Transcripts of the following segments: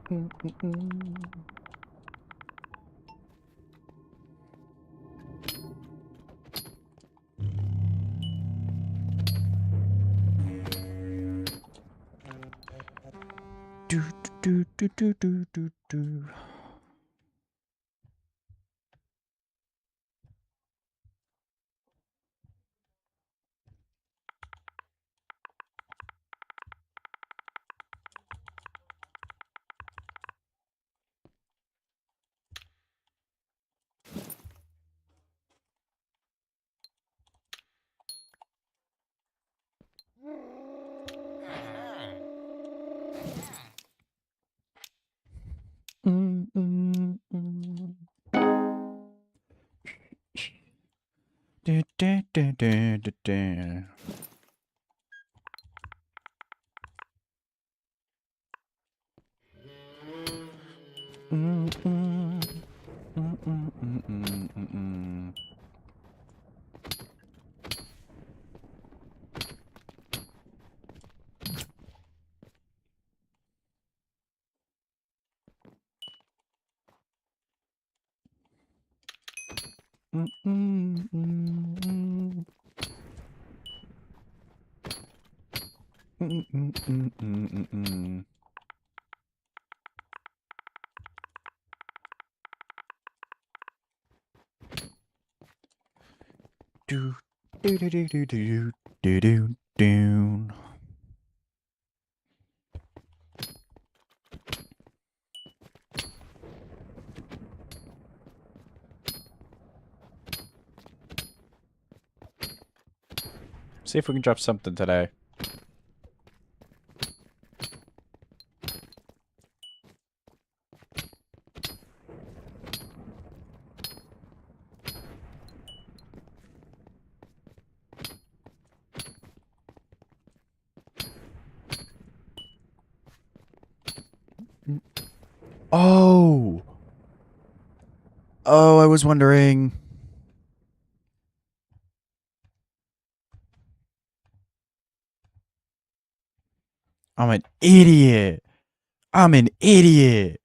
See if we can drop something today. Oh! Oh, I was wondering. I'm an idiot. I'm an idiot.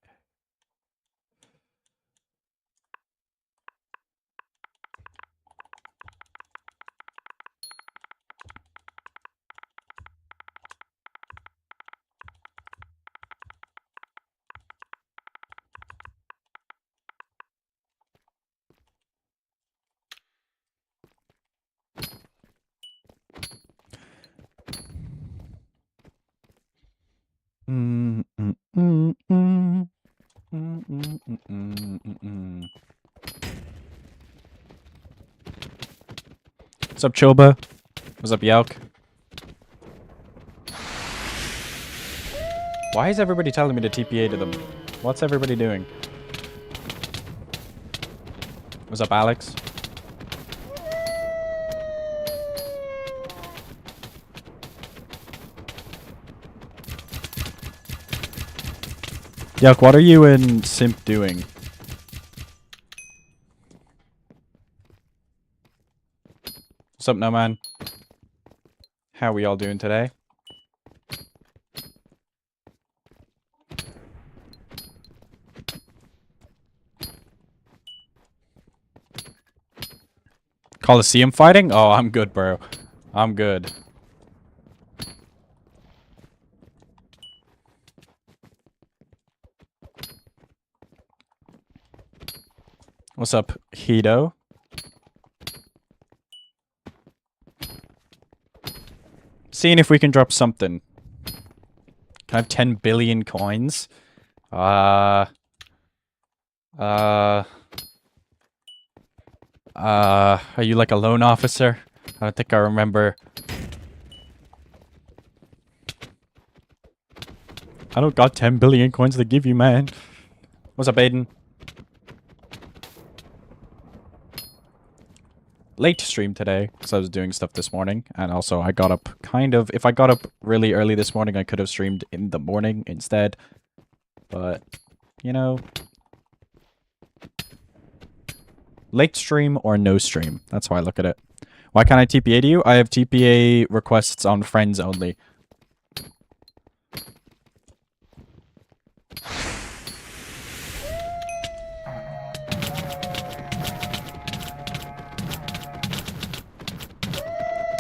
What's up, Choba? What's up, Yauk? Why is everybody telling me to TPA to them? What's everybody doing? What's up, Alex? Yuck, what are you and Simp doing? What's up, No Man? How are we all doing today? Coliseum fighting? Oh, I'm good, bro. I'm good. What's up, Hito? Seeing if we can drop something. Can I have 10 billion coins? Are you like a loan officer? I don't think I remember. I don't got 10 billion coins to give you, man. What's up, Aiden? Late stream today, because I was doing stuff this morning, and also I got up kind of... If I got up really early this morning, I could have streamed in the morning instead. But, you know... Late stream or no stream. That's how I look at it. Why can't I TPA to you? I have TPA requests on friends only.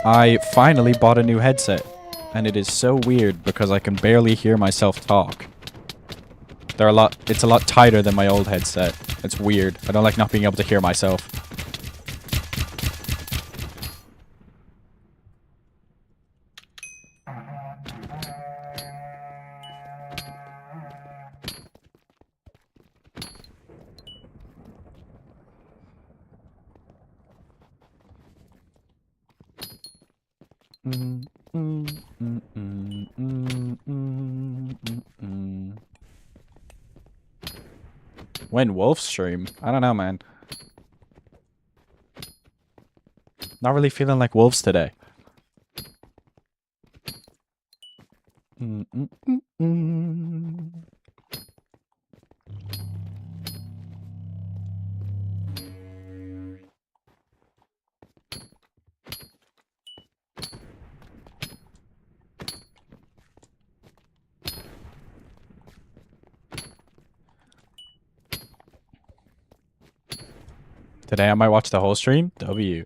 I finally bought a new headset. And it is so weird because I can barely hear myself talk. It's a lot tighter than my old headset. It's weird. I don't like not being able to hear myself. When wolf stream? I don't know, man. Not really feeling like wolves today. Today I might watch the whole stream. W.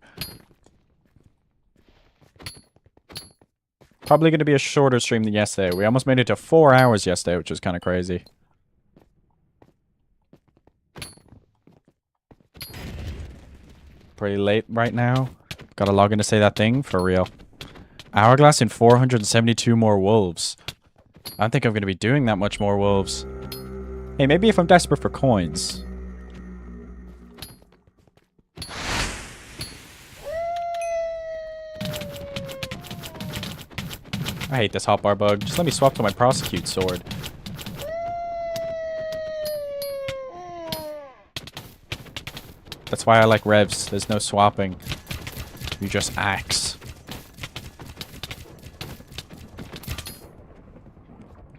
Probably going to be a shorter stream than yesterday. We almost made it to 4 hours yesterday, which was kind of crazy. Pretty late right now. Gotta log in to say that thing for real. Hourglass and 472 more wolves. I don't think I'm going to be doing that much more wolves. Hey, maybe if I'm desperate for coins. I hate this hotbar bug. Just let me swap to my prosecute sword. That's why I like revs. There's no swapping. You just axe.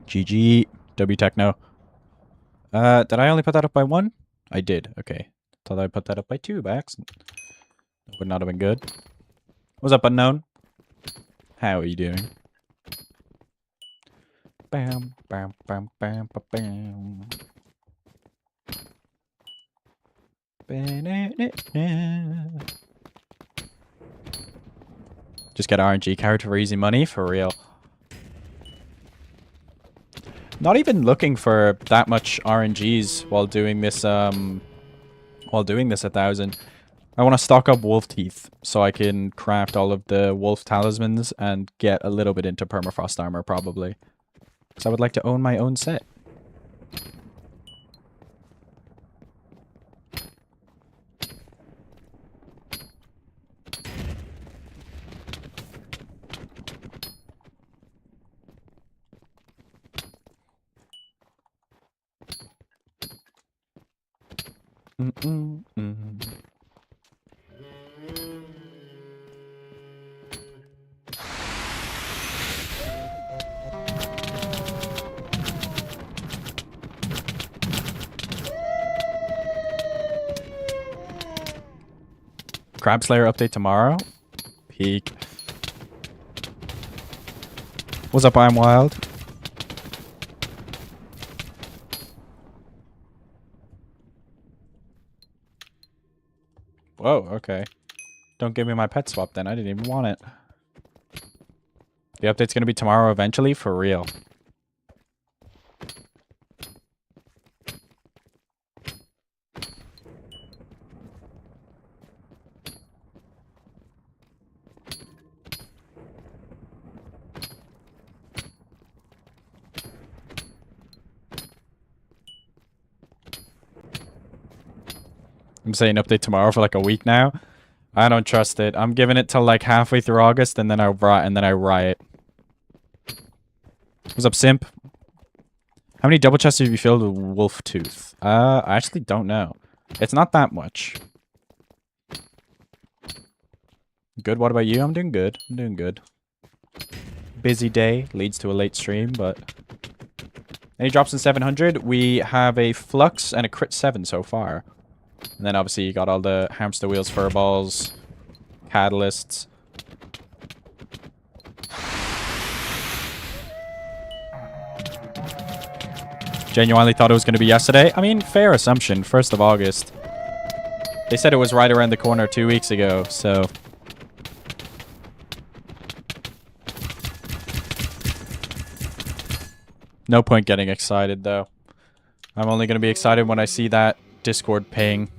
GG. W Techno. Did I only put that up by 1? I did. Okay. Thought I put that up by 2 by accident. That would not have been good. What's up, unknown? How are you doing? Bam, bam, bam, bam, bam, bam. Just get RNG character for easy money, for real. Not even looking for that much RNGs while doing this 1,000. I want to stock up wolf teeth so I can craft all of the wolf talismans and get a little bit into permafrost armor probably. Because I would like to own my own set. Crab Slayer update tomorrow? Peak. What's up, I'm Wild? Whoa, okay. Don't give me my pet swap then. I didn't even want it. The update's gonna be tomorrow eventually? For real. I'm saying update tomorrow for like a week now. I don't trust it. I'm giving it till like halfway through August and then I riot. What's up, simp? How many double chests have you filled with wolf tooth? I actually don't know. It's not that much. Good, what about you? I'm doing good. I'm doing good. Busy day leads to a late stream, but... Any drops in 700? We have a Flux and a Crit 7 so far. And then obviously you got all the hamster wheels, furballs, catalysts. Genuinely thought it was going to be yesterday. I mean, fair assumption. 1st of August. They said it was right around the corner 2 weeks ago, so... No point getting excited, though. I'm only going to be excited when I see that Discord ping.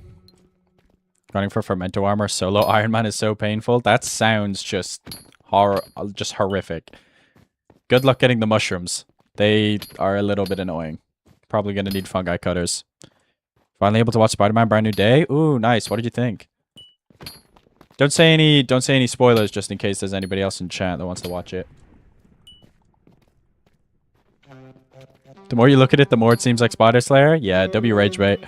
Running for Fermento Armor solo Iron Man is so painful. That sounds just horrific. Good luck getting the mushrooms. They are a little bit annoying. Probably going to need fungi cutters. Finally able to watch Spider-Man Brand New Day. Ooh, nice. What did you think? Don't say any spoilers just in case there's anybody else in chat that wants to watch it. The more you look at it, the more it seems like Spider Slayer. Yeah, W Rage Bait.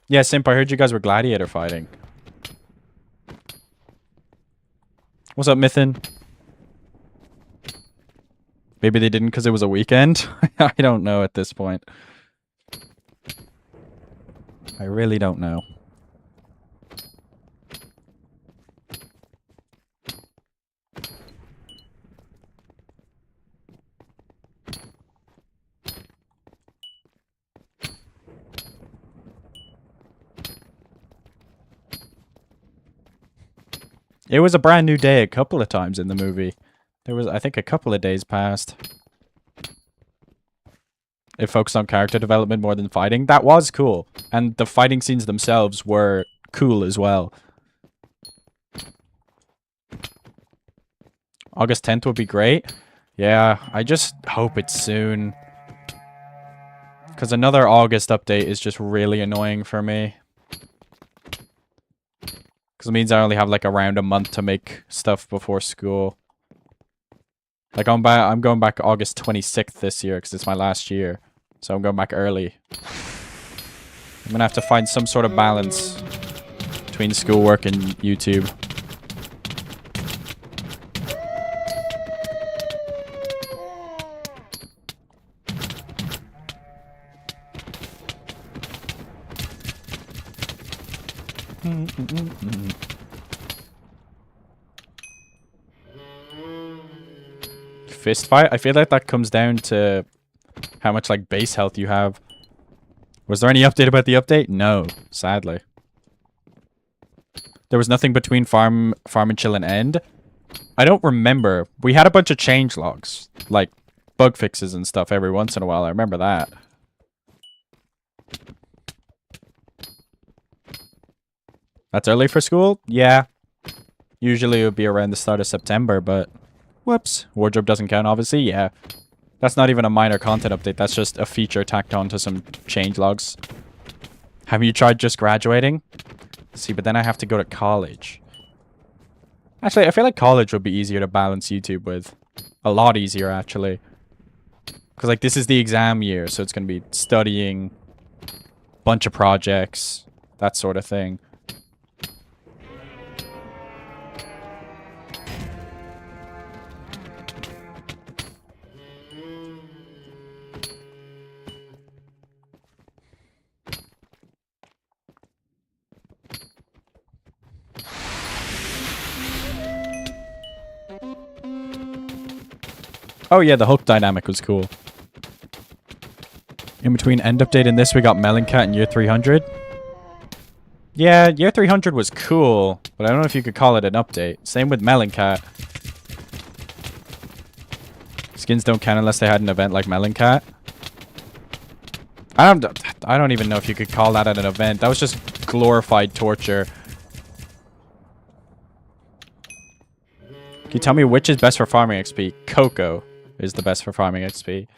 Yeah, Simp, I heard you guys were gladiator fighting. What's up, Mythin? Maybe they didn't because it was a weekend? I don't know at this point. I really don't know. It was a brand new day a couple of times in the movie. There was, I think, a couple of days passed. It focused on character development more than fighting. That was cool. And the fighting scenes themselves were cool as well. August 10th would be great. Yeah, I just hope it's soon. Because another August update is just really annoying for me. Because it means I only have like around a month to make stuff before school. Like I'm going back August 26th this year because it's my last year. So I'm going back early. I'm going to have to find some sort of balance between schoolwork and YouTube. Fist fight? I feel like that comes down to how much like base health you have. Was there any update about the update? No, sadly. There was nothing between farm and chill and end. I don't remember. We had a bunch of change logs, like bug fixes and stuff every once in a while. I remember that. That's early for school? Yeah. Usually it would be around the start of September, but whoops. Wardrobe doesn't count, obviously. Yeah. That's not even a minor content update. That's just a feature tacked on to some change logs. Have you tried just graduating? See, but then I have to go to college. Actually, I feel like college would be easier to balance YouTube with. A lot easier, actually. Because, like, this is the exam year, so it's going to be studying, bunch of projects, that sort of thing. Oh yeah, the Hulk dynamic was cool. In between end update and this, we got Meloncat in year 300. Yeah, year 300 was cool, but I don't know if you could call it an update. Same with Meloncat. Skins don't count unless they had an event like Meloncat. I don't even know if you could call that an event. That was just glorified torture. Can you tell me which is best for farming XP? Coco is the best for farming XP.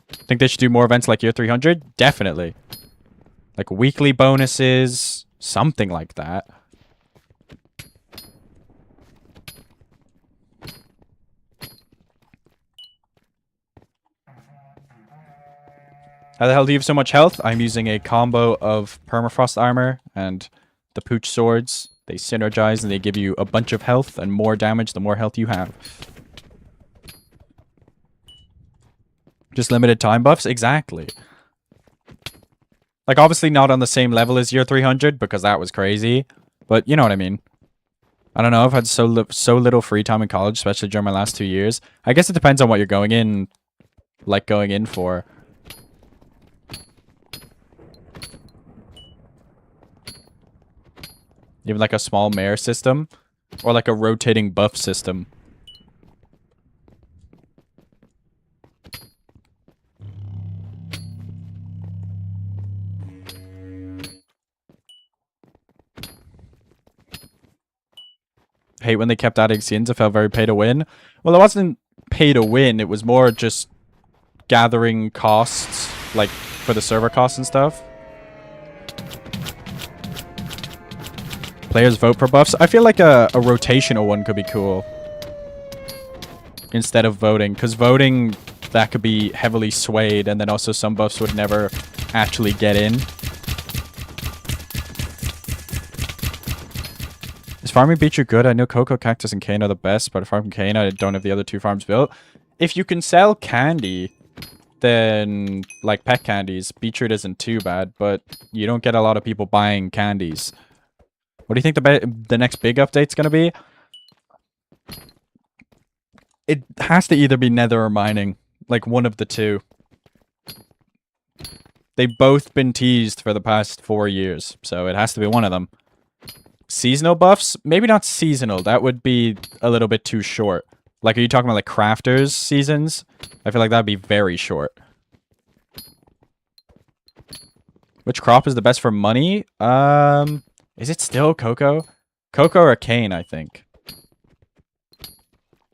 Think they should do more events like year 300? Definitely. Like weekly bonuses, something like that. How the hell do you have so much health? I'm using a combo of permafrost armor and the pooch swords. They synergize and they give you a bunch of health and more damage the more health you have. Just limited time buffs? Exactly. Like, obviously not on the same level as year 300, because that was crazy. But you know what I mean. I don't know, I've had so little free time in college, especially during my last 2 years. I guess it depends on what you're going in for. Even like a small mare system, or like a rotating buff system. hate when they kept adding skins. It felt very pay to win. Well, it wasn't pay to win. It was more just gathering costs, like for the server costs and stuff. Players vote for buffs. I feel like a rotational one could be cool instead of voting, because voting, that could be heavily swayed, and then also some buffs would never actually get in. Is farming beetroot good? I know cocoa, cactus, and cane are the best, but farming cane, I don't have the other two farms built. If you can sell candy, then, like pet candies, beetroot isn't too bad, but you don't get a lot of people buying candies. What do you think the next big update's gonna be? It has to either be nether or mining. Like, one of the two. They've both been teased for the past 4 years, so it has to be one of them. Seasonal buffs? Maybe not seasonal. That would be a little bit too short. Like, are you talking about, like, crafters seasons? I feel like that'd be very short. Which crop is the best for money? Is it still cocoa? Cocoa or cane, I think.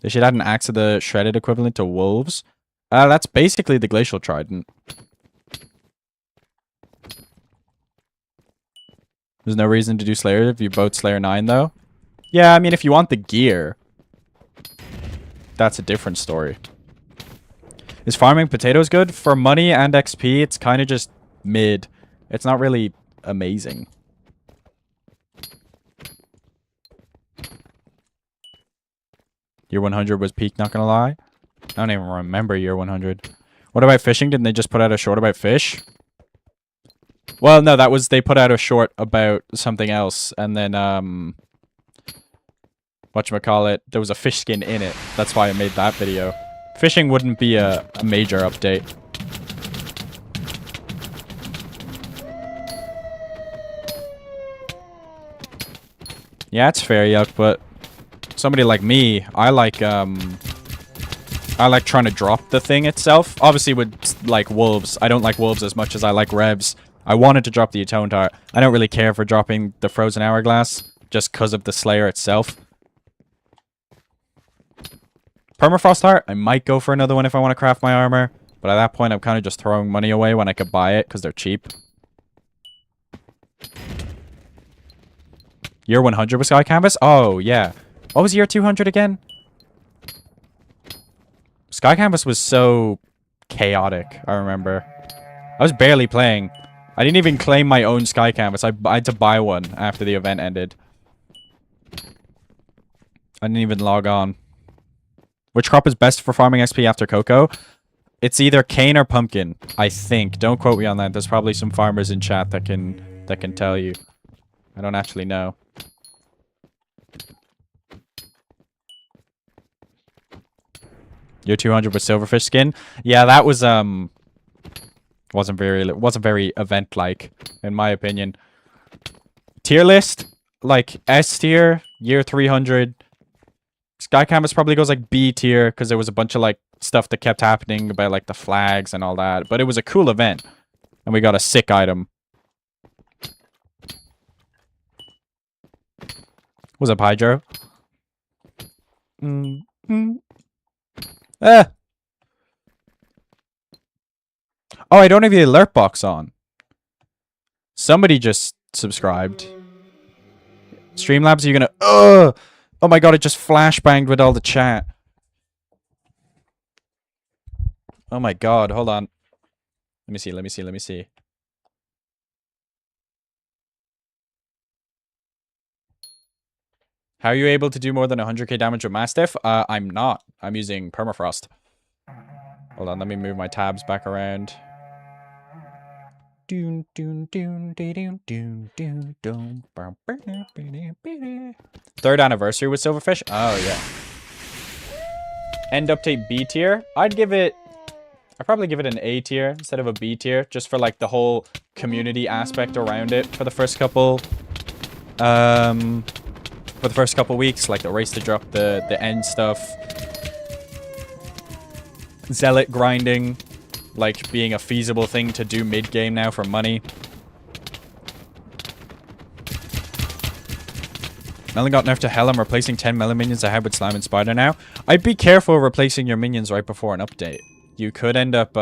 They should add an axe of the shredded equivalent to wolves. That's basically the glacial trident. There's no reason to do Slayer if you vote Slayer 9, though. Yeah, I mean, if you want the gear, that's a different story. Is farming potatoes good? For money and XP, it's kind of just mid. It's not really amazing. Year 100 was peak, not gonna lie. I don't even remember year 100. What about fishing? Didn't they just put out a short about fish? Well, no, that was... They put out a short about something else. And then, whatchamacallit, there was a fish skin in it. That's why I made that video. Fishing wouldn't be a major update. Yeah, it's fair, Yuck, but... Somebody like me, I like trying to drop the thing itself. Obviously with, like, wolves. I don't like wolves as much as I like revs. I wanted to drop the Atone Tart. I don't really care for dropping the Frozen Hourglass, just because of the Slayer itself. Permafrost Heart, I might go for another one if I want to craft my armor. But at that point, I'm kind of just throwing money away when I could buy it, because they're cheap. Year 100 was Sky Canvas? Oh, yeah. What was year 200 again? Sky Canvas was so chaotic, I remember. I was barely playing. I didn't even claim my own Sky Canvas. I had to buy one after the event ended. I didn't even log on. Which crop is best for farming XP after cocoa? It's either cane or pumpkin, I think. Don't quote me on that. There's probably some farmers in chat that can tell you. I don't actually know. Year 200 with silverfish skin. Yeah, that was wasn't very event-like, in my opinion. Tier list, like S tier, year 300. Sky Canvas probably goes like B tier because there was a bunch of like stuff that kept happening about like the flags and all that. But it was a cool event, and we got a sick item. What's up, Hydro? Oh, I don't have the alert box on. Somebody just subscribed. Streamlabs, are you gonna... Oh my god, it just flashbanged with all the chat. Oh my god, hold on. Let me see. How are you able to do more than 100k damage with Mastiff? I'm not. I'm using Permafrost. Hold on, let me move my tabs back around. Third anniversary with Silverfish? Oh, yeah. End update B tier? I'd probably give it an A tier instead of a B tier, just for like the whole community aspect around it for the first couple weeks, like the race to drop the end stuff. Zealot grinding, like being a feasible thing to do mid-game now for money. Melon got nerfed to hell. I'm replacing 10 Melon minions I had with Slime and Spider now. I'd be careful replacing your minions right before an update. You could end up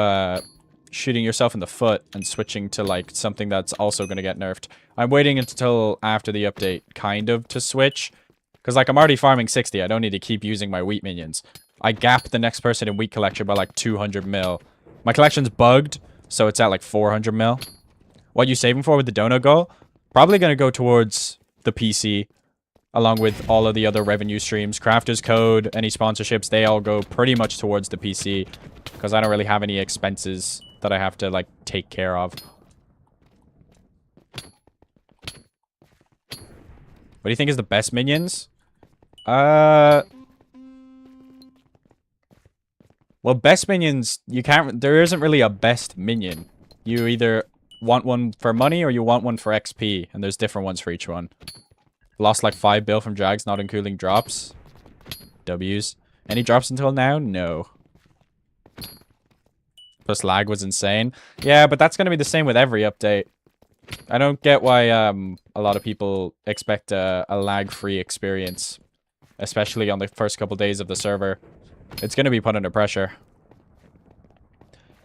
shooting yourself in the foot and switching to like something that's also going to get nerfed. I'm waiting until after the update kind of to switch. Because like I'm already farming 60. I don't need to keep using my wheat minions. I gap the next person in wheat collection by like 200 mil. My collection's bugged, so it's at like 400 mil. What you saving for with the dono goal? Probably going to go towards the PC. Along with all of the other revenue streams. Crafters Code, any sponsorships, they all go pretty much towards the PC. Because I don't really have any expenses that I have to, like, take care of. What do you think is the best minions? Well, best minions, you can't... There isn't really a best minion. You either want one for money or you want one for XP. And there's different ones for each one. Lost like 5 bill from drags, not including drops. W's. Any drops until now? No. Plus lag was insane. Yeah, but that's going to be the same with every update. I don't get why a lot of people expect a lag-free experience. Especially on the first couple days of the server. It's going to be put under pressure.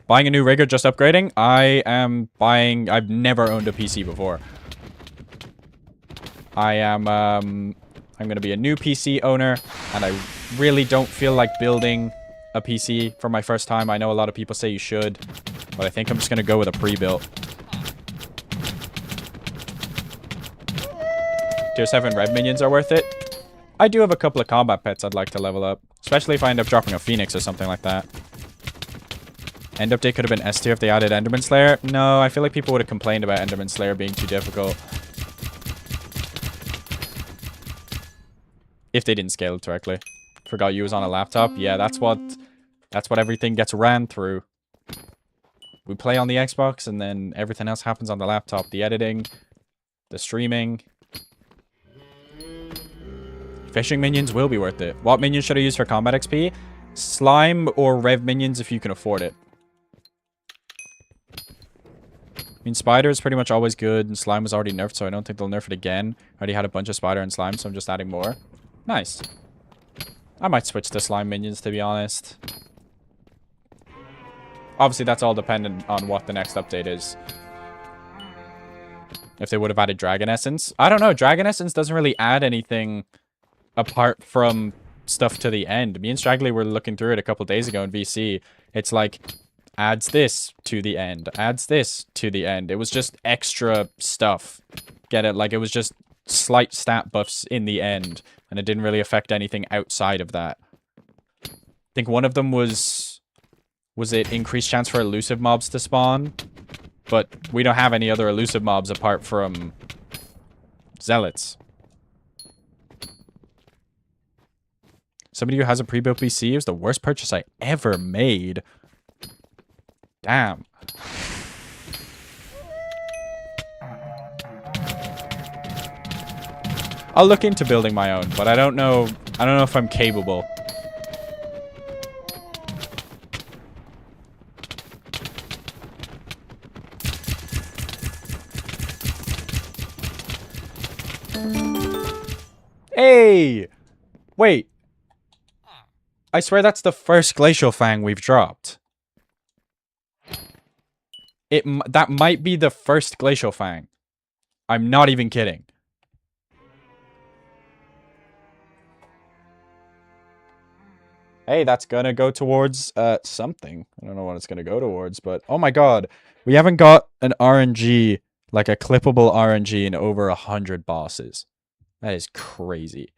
Buying a new rig or just upgrading? I am buying... I've never owned a PC before. I'm going to be a new PC owner, and I really don't feel like building a PC for my first time. I know a lot of people say you should, but I think I'm just going to go with a pre-built. Tier 7 Rev minions are worth it. I do have a couple of combat pets I'd like to level up, especially if I end up dropping a Phoenix or something like that. End update could have been S tier if they added Enderman Slayer. No, I feel like people would have complained about Enderman Slayer being too difficult. If they didn't scale it correctly. Forgot you was on a laptop. Yeah, that's what everything gets ran through. We play on the Xbox and then everything else happens on the laptop. The editing, the streaming. Fishing minions will be worth it. What minions should I use for combat XP? Slime or Rev minions if you can afford it. I mean, Spider is pretty much always good, and Slime was already nerfed, so I don't think they'll nerf it again. I already had a bunch of Spider and Slime, so I'm just adding more. Nice. I might switch to Slime minions, to be honest. Obviously, that's all dependent on what the next update is. If they would have added Dragon Essence. I don't know, Dragon Essence doesn't really add anything apart from stuff to the end. Me and Straggly were looking through it a couple days ago in VC. It's like, adds this to the end, adds this to the end. It was just extra stuff. Get it? Like, it was just slight stat buffs in the end. And it didn't really affect anything outside of that. I think one of them was it increased chance for elusive mobs to spawn? But we don't have any other elusive mobs apart from zealots. Somebody who has a pre-built PC is the worst purchase I ever made. Damn. I'll look into building my own, but I don't know if I'm capable. Hey! Wait. I swear that's the first Glacial Fang we've dropped. That might be the first Glacial Fang. I'm not even kidding. Hey, that's gonna go towards something. I don't know what it's gonna go towards, but oh my god. We haven't got an RNG, like a clippable RNG in over 100 bosses. That is crazy.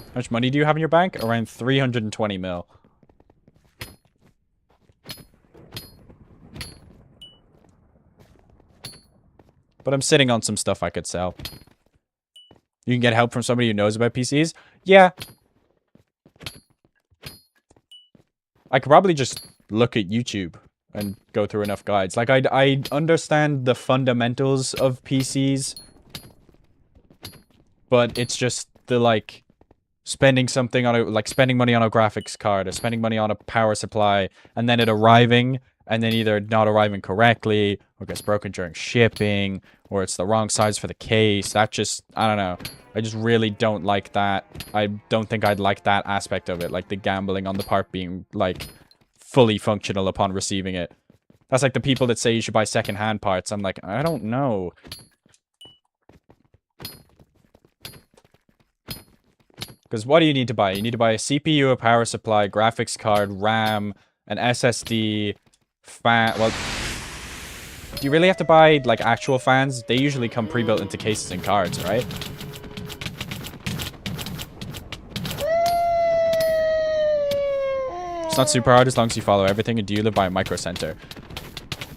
How much money do you have in your bank? Around 320 mil. But I'm sitting on some stuff I could sell. You can get help from somebody who knows about PCs? Yeah. I could probably just look at YouTube and go through enough guides. Like, I understand the fundamentals of PCs. but it's just the, like, spending something on a, like, spending money on a graphics card or spending money on a power supply and then it arriving and then either not arriving correctly or gets broken during shipping or it's the wrong size for the case. That just, I don't know. I just really don't like that. I don't think I'd like that aspect of it, like the gambling on the part being, like, fully functional upon receiving it. That's like the people that say you should buy second-hand parts. I'm like, I don't know. Because what do you need to buy? You need to buy a CPU, a power supply, graphics card, RAM, an SSD, fan. Well, do you really have to buy, like, actual fans? They usually come pre-built into cases and cards, right? It's not super hard as long as you follow everything. And do you live by a micro center?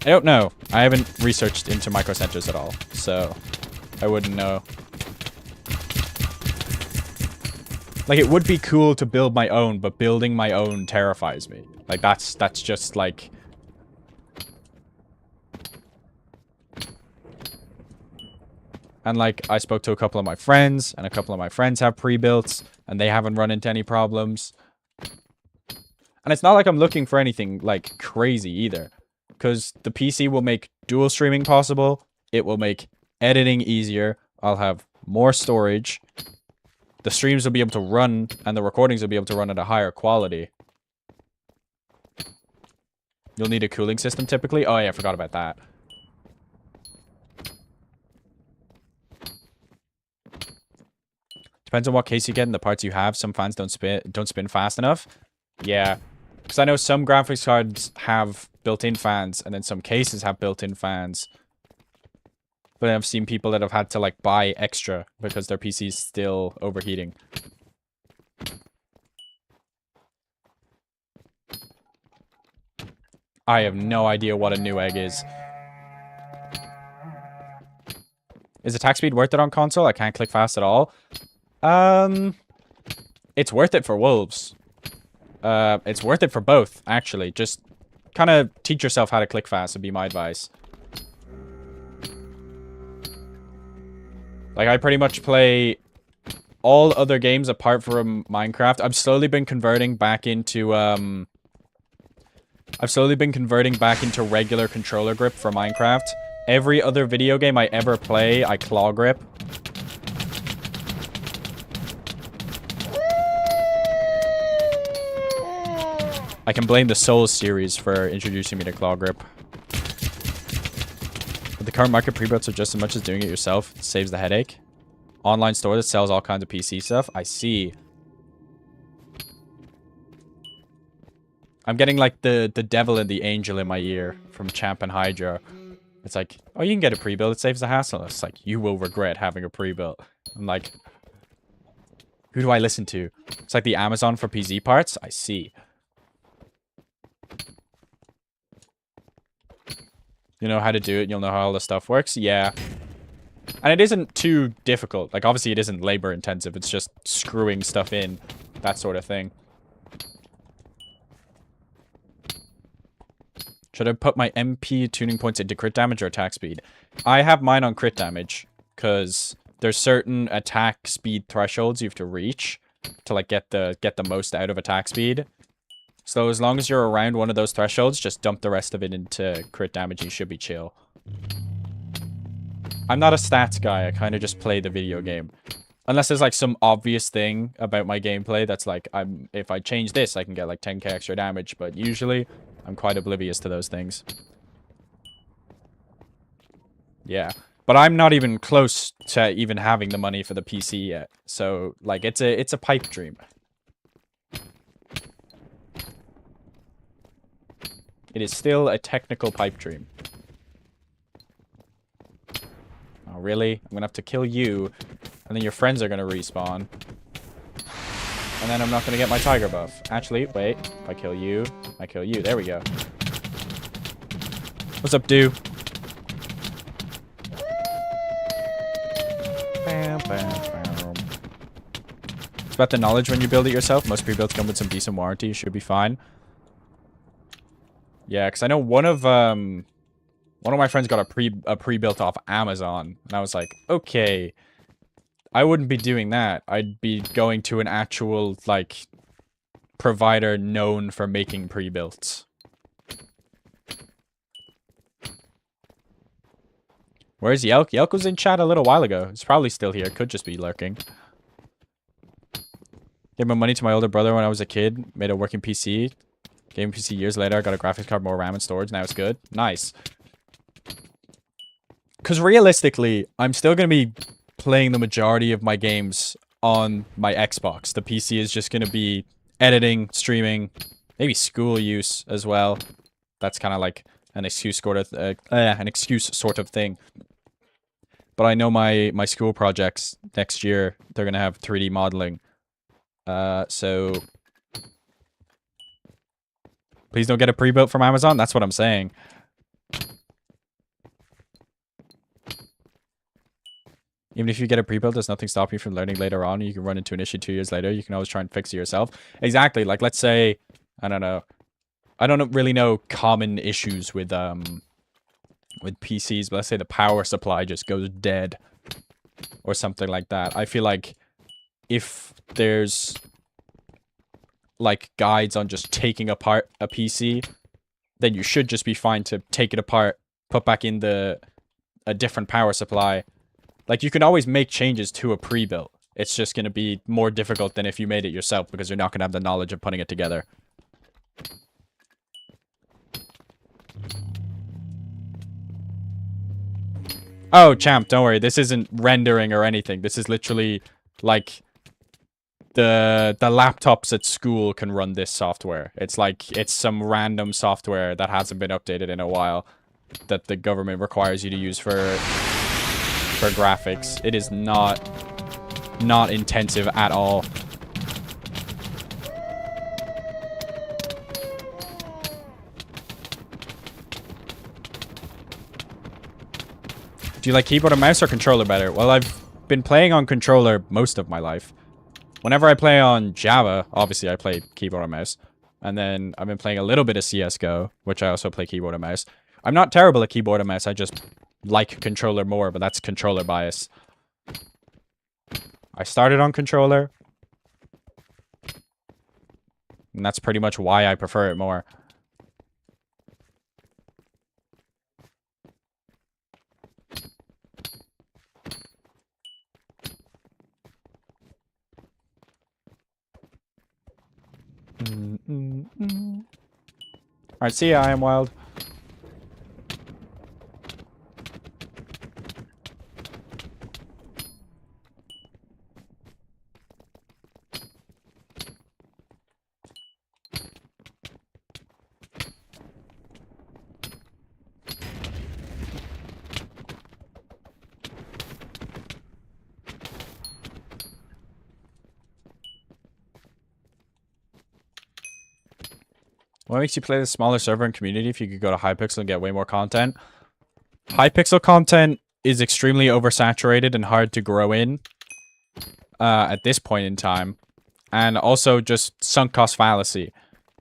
I don't know. I haven't researched into micro centers at all, so I wouldn't know. Like, it would be cool to build my own, but building my own terrifies me. Like, that's just, like... And, like, I spoke to a couple of my friends, and a couple of my friends have pre-builts, and they haven't run into any problems. And it's not like I'm looking for anything, like, crazy either. Because the PC will make dual streaming possible. It will make editing easier. I'll have more storage. The streams will be able to run, and the recordings will be able to run at a higher quality. You'll need a cooling system, typically. Oh, yeah, I forgot about that. Depends on what case you get and the parts you have. Some fans don't spin fast enough. Yeah. Because I know some graphics cards have built-in fans, and then some cases have built-in fans. But I've seen people that have had to, like, buy extra because their PC's still overheating. I have no idea what a new egg is. Is attack speed worth it on console? I can't click fast at all. It's worth it for wolves. It's worth it for both, actually. Just kind of teach yourself how to click fast would be my advice. Like, I pretty much play all other games apart from Minecraft. I've slowly been converting back into, regular controller grip for Minecraft. Every other video game I ever play, I claw grip. I can blame the Souls series for introducing me to claw grip. But the current market pre-builts are just as much as doing it yourself. It saves the headache. Online store that sells all kinds of PC stuff. I see. I'm getting like the devil and the angel in my ear from Champ and Hydra. It's like, oh, you can get a pre-built. It saves the hassle. It's like, you will regret having a pre-built. I'm like, who do I listen to? It's like the Amazon for PC parts. I see. You know how to do it. You'll know how all the stuff works. Yeah. And it isn't too difficult. Like, obviously, it isn't labor intensive. It's just screwing stuff in. That sort of thing. Should I put my MP tuning points into crit damage or attack speed? I have mine on crit damage. Because there's certain attack speed thresholds you have to reach. To, like, get the most out of attack speed. So as long as you're around one of those thresholds, just dump the rest of it into crit damage. You should be chill. I'm not a stats guy. I kind of just play the video game. Unless there's like some obvious thing about my gameplay that's like, if I change this, I can get like 10k extra damage. But usually, I'm quite oblivious to those things. Yeah. But I'm not even close to even having the money for the PC yet. So, like, it's a pipe dream. It is still a technical pipe dream. Oh, really? I'm gonna have to kill you, and then your friends are gonna respawn. And then I'm not gonna get my tiger buff. Actually, wait. If I kill you, I kill you. There we go. What's up, dude? Bam, bam, bam. It's about the knowledge when you build it yourself. Most pre-builds come with some decent warranty. You should be fine. Yeah, because I know one of my friends got a pre-built off Amazon, and I was like, okay, I wouldn't be doing that. I'd be going to an actual, like, provider known for making pre-builts. Where's Yelk? Yelk was in chat a little while ago. It's probably still here. Could just be lurking. Gave my money to my older brother when I was a kid. Made a working PC. Gave him PC years later. I got a graphics card, more RAM and storage. Now it's good. Nice. Because realistically, I'm still going to be playing the majority of my games on my Xbox. The PC is just going to be editing, streaming, maybe school use as well. That's kind of like an excuse sort of thing. But I know my school projects next year, they're going to have 3D modeling. So please don't get a pre-built from Amazon. That's what I'm saying. Even if you get a pre-built, there's nothing stopping you from learning later on. You can run into an issue 2 years later. You can always try and fix it yourself. Exactly. Like, let's say, I don't know. I don't really know common issues with PCs, but let's say the power supply just goes dead or something like that. I feel like if there's like guides on just taking apart a PC, then you should just be fine to take it apart, put back in a different power supply. Like, you can always make changes to a pre-built. It's just going to be more difficult than if you made it yourself because you're not going to have the knowledge of putting it together. Oh, champ, don't worry. This isn't rendering or anything. This is literally, like, the laptops at school can run this software. It's like, it's some random software that hasn't been updated in a while that the government requires you to use for graphics. It is not intensive at all. Do you like keyboard or mouse or controller better? Well, I've been playing on controller most of my life. Whenever I play on Java, obviously I play keyboard or mouse. And then I've been playing a little bit of CSGO, which I also play keyboard and mouse. I'm not terrible at keyboard and mouse, I just like controller more, but that's controller bias. I started on controller. And that's pretty much why I prefer it more. Alright, see ya, I am wild. What makes you play the smaller server and community if you could go to Hypixel and get way more content? Hypixel content is extremely oversaturated and hard to grow in at this point in time. And also just sunk cost fallacy.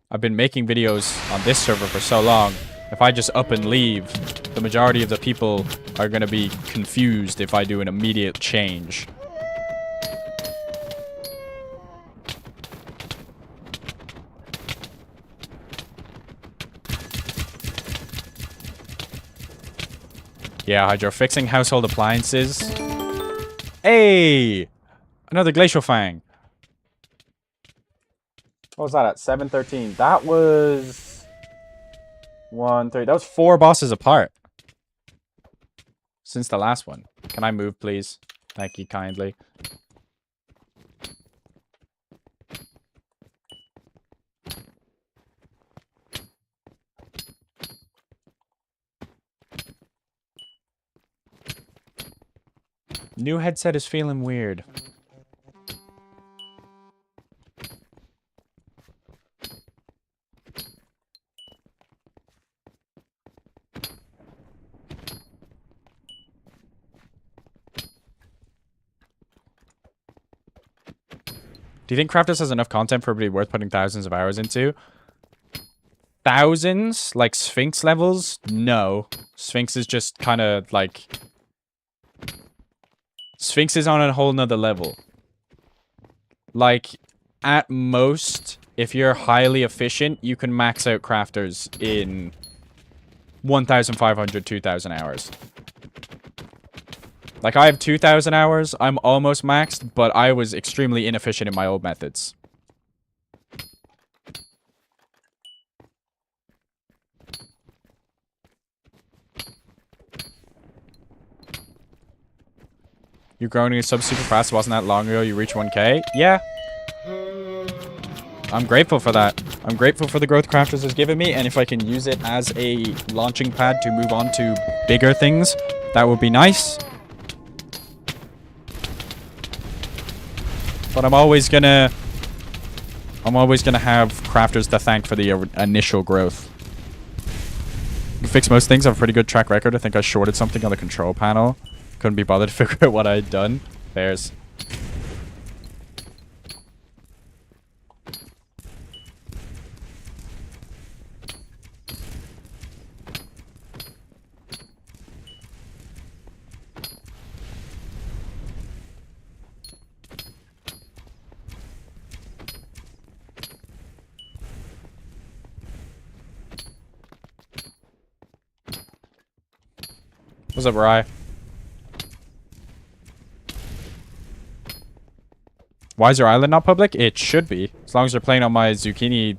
I've been making videos on this server for so long. If I just up and leave, the majority of the people are going to be confused if I do an immediate change. Yeah, Hydro, fixing household appliances. Hey! Another Glacial Fang. What was that at? 713. That was 130. That was 4 bosses apart. Since the last one. Can I move, please? Thank you kindly. New headset is feeling weird. Do you think Crafters has enough content for it to be worth putting thousands of hours into? Thousands? Like Sphinx levels? No. Sphinx is just kind of like... Sphinx is on a whole nother level. Like, at most, if you're highly efficient, you can max out crafters in 1,500, 2,000 hours. Like, I have 2,000 hours. I'm almost maxed, but I was extremely inefficient in my old methods. You're growing your sub super fast. It wasn't that long ago you reached 1K? Yeah. I'm grateful for that. I'm grateful for the growth Crafters has given me, and if I can use it as a launching pad to move on to bigger things, that would be nice. But I'm always gonna have Crafters to thank for the initial growth. You fix most things. I have a pretty good track record. I think I shorted something on the control panel. Couldn't be bothered to figure out what I had done. Bears. What's up, Rye? Why is your island not public? It should be. As long as you're playing on my Zucchini.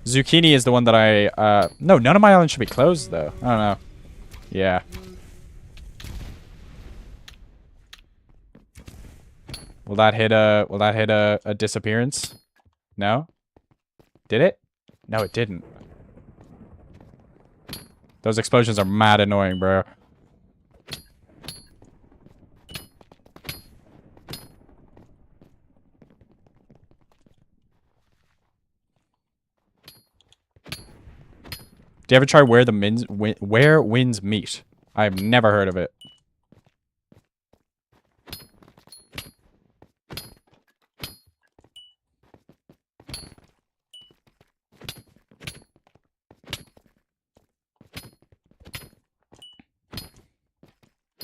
Zucchini is the one that I, no, none of my islands should be closed, though. I don't know. Yeah. Will that hit a disappearance? No? Did it? No, it didn't. Those explosions are mad annoying, bro. Do you ever try where winds meet? I've never heard of it.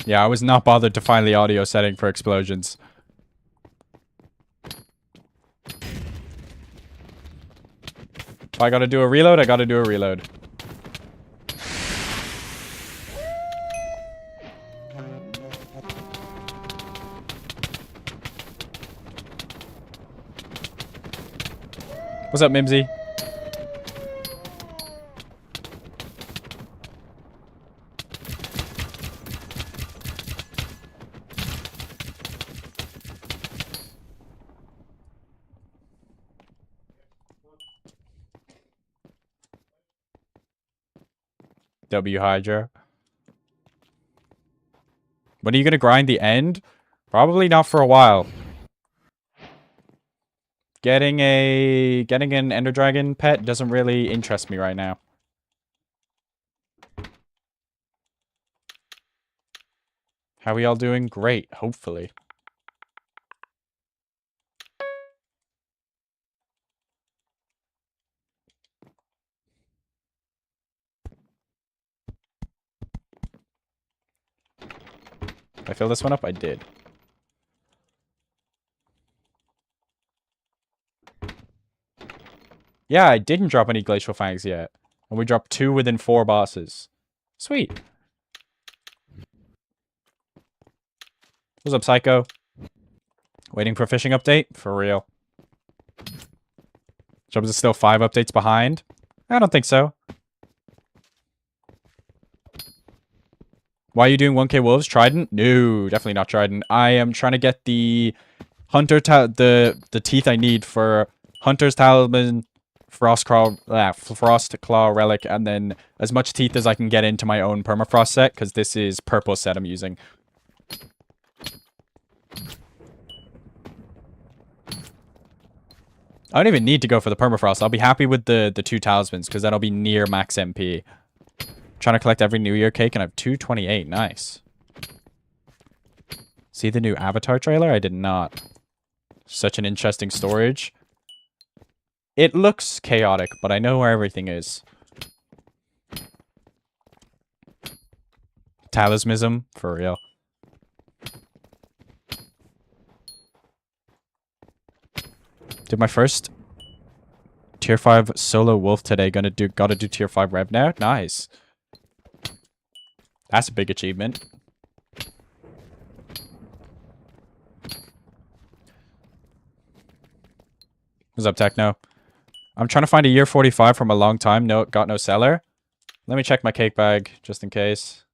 Yeah, I was not bothered to find the audio setting for explosions. If I gotta do a reload, I gotta do a reload. What's up, Mimsy? W Hydra. When are you gonna grind the end? Probably not for a while. Getting an Ender Dragon pet doesn't really interest me right now. How are we all doing? Great, hopefully. Did I fill this one up? I did. Yeah, I didn't drop any Glacial Fangs yet. And we dropped 2 within 4 bosses. Sweet. What's up, Psycho? Waiting for a fishing update? For real. Jobs is still 5 updates behind? I don't think so. Why are you doing 1K Wolves? Trident? No, definitely not Trident. I am trying to get the Hunter the teeth I need for Hunter's Talisman, Frost Claw Relic, and then as much teeth as I can get into my own Permafrost set, because this is purple set I'm using. I don't even need to go for the Permafrost. I'll be happy with the 2 Talismans, because that'll be near max MP. Trying to collect every New Year cake, and I have 228. Nice. See the new Avatar trailer? I did not. Such an interesting storage. It looks chaotic, but I know where everything is. Talismism? For real. Did my first tier 5 solo wolf today. Gotta do tier 5 rev now. Nice. That's a big achievement. What's up, Techno? I'm trying to find a year 45 from a long time. No, got no seller. Let me check my cake bag just in case.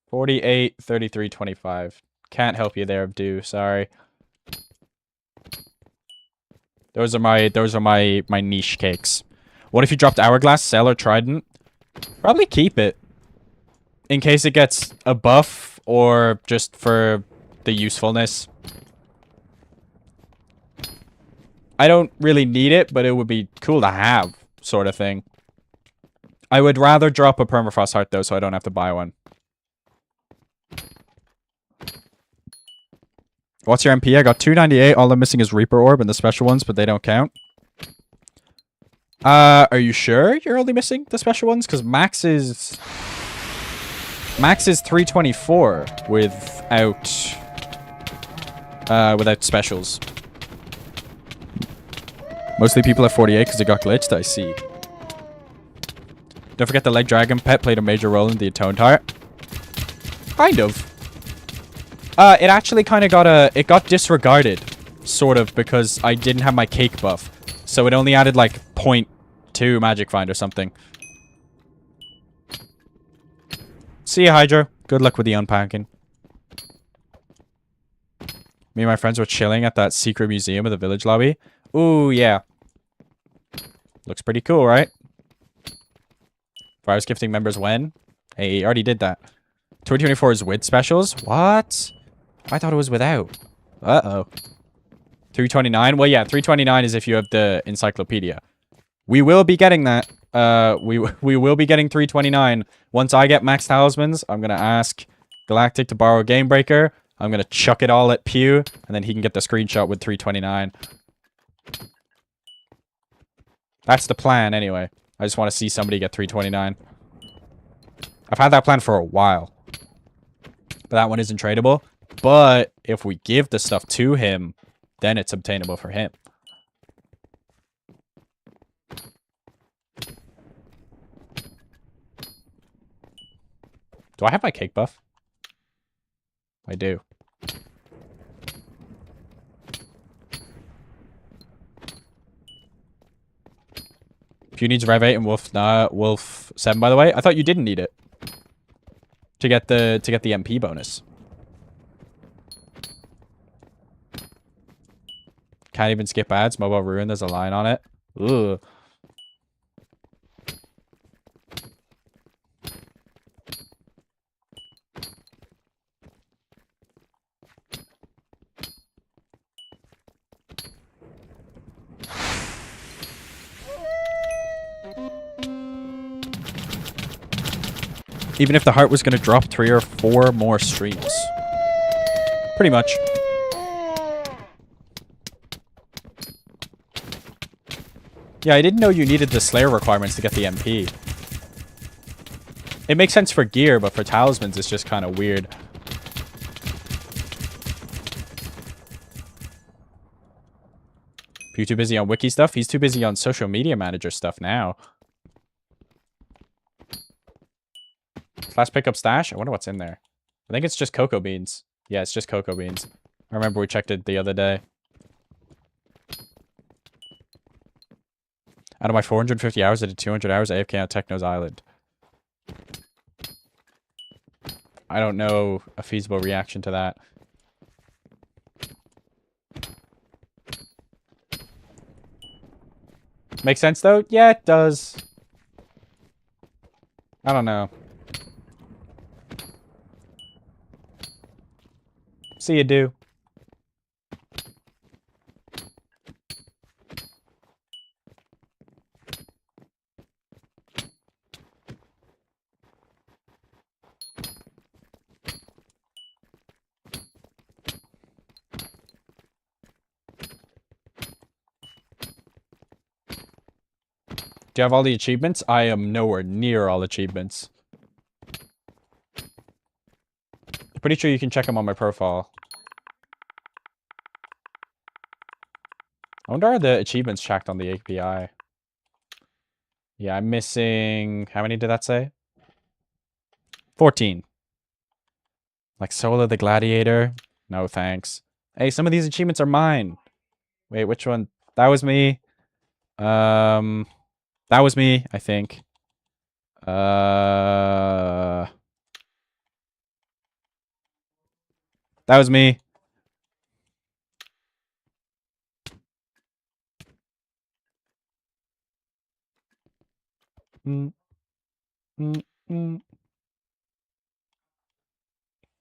48, 33, 25. Can't help you there, Abdu. Sorry. Those are my niche cakes. What if you dropped Hourglass, Cell, or Trident? Probably keep it. In case it gets a buff or just for the usefulness. I don't really need it, but it would be cool to have, sort of thing. I would rather drop a Permafrost Heart, though, so I don't have to buy one. What's your MP? I got 298. All I'm missing is Reaper Orb and the special ones, but they don't count. Are you sure you're only missing the special ones? Because max is 324 without specials. Mostly people at 48 because it got glitched, I see. Don't forget the Leg Dragon pet played a major role in the Atoned Heart. Kind of. It actually kind of it got disregarded, sort of, because I didn't have my cake buff. So it only added like 0.2 Magic Find or something. See ya, Hydro. Good luck with the unpacking. Me and my friends were chilling at that secret museum of the village lobby. Ooh, yeah. Looks pretty cool, right? Virus gifting members when? Hey, already did that. 2024 is with specials? What? I thought it was without. Uh-oh. 329? Well, yeah, 329 is if you have the encyclopedia. We will be getting that. We will be getting 329. Once I get max talismans, I'm going to ask Galactic to borrow a Game Breaker. I'm going to chuck it all at Pew, and then he can get the screenshot with 329. That's the plan, anyway. I just want to see somebody get 329. I've had that plan for a while. But that one isn't tradable. But if we give the stuff to him, then it's obtainable for him. Do I have my cake buff? I do. Pew needs Rev 8 and Wolf 7, by the way. I thought you didn't need it. To get the MP bonus. Can't even skip ads. Mobile Ruin, there's a line on it. Ugh. Even if the heart was going to drop 3 or 4 more streams. Pretty much. Yeah, I didn't know you needed the Slayer requirements to get the MP. It makes sense for gear, but for talismans, it's just kind of weird. Pew too busy on wiki stuff? He's too busy on social media manager stuff now. Last pickup stash? I wonder what's in there. I think it's just cocoa beans. Yeah, it's just cocoa beans. I remember we checked it the other day. Out of my 450 hours, I did 200 hours AFK on Techno's Island. I don't know a feasible reaction to that. Makes sense, though? Yeah, it does. I don't know. See you, do. Do you have all the achievements? I am nowhere near all achievements. I'm pretty sure you can check them on my profile. wonder are the achievements checked on the API? Yeah, I'm missing... How many did that say? 14. Like Solo the Gladiator? No, thanks. Hey, some of these achievements are mine. Wait, which one? That was me. That was me, I think. That was me. Mm, mm, mm.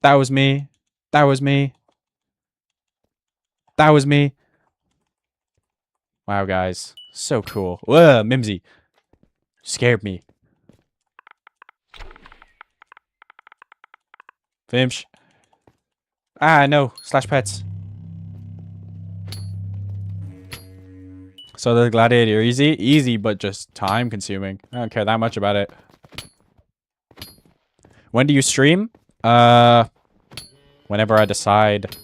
That was me. That was me. That was me. Wow, guys. So cool. Whoa, Mimsy. Scared me. Fimsh. Ah, no. Slash pets. So the Gladiator, easy? Easy, but just time consuming. I don't care that much about it. When do you stream? Whenever I decide.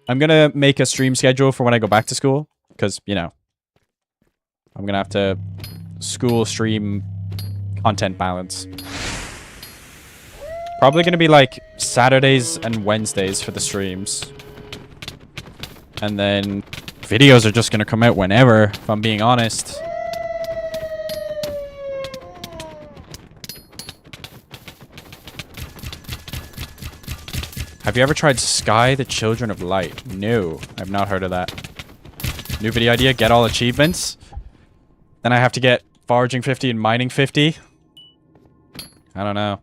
I'm gonna make a stream schedule for when I go back to school. Because, you know, I'm gonna have to school stream content balance. Probably gonna be like Saturdays and Wednesdays for the streams. And then videos are just gonna come out whenever, if I'm being honest. Have you ever tried Sky the Children of Light? No, I've not heard of that. New video idea, get all achievements. Then I have to get foraging 50 and mining 50. I don't know.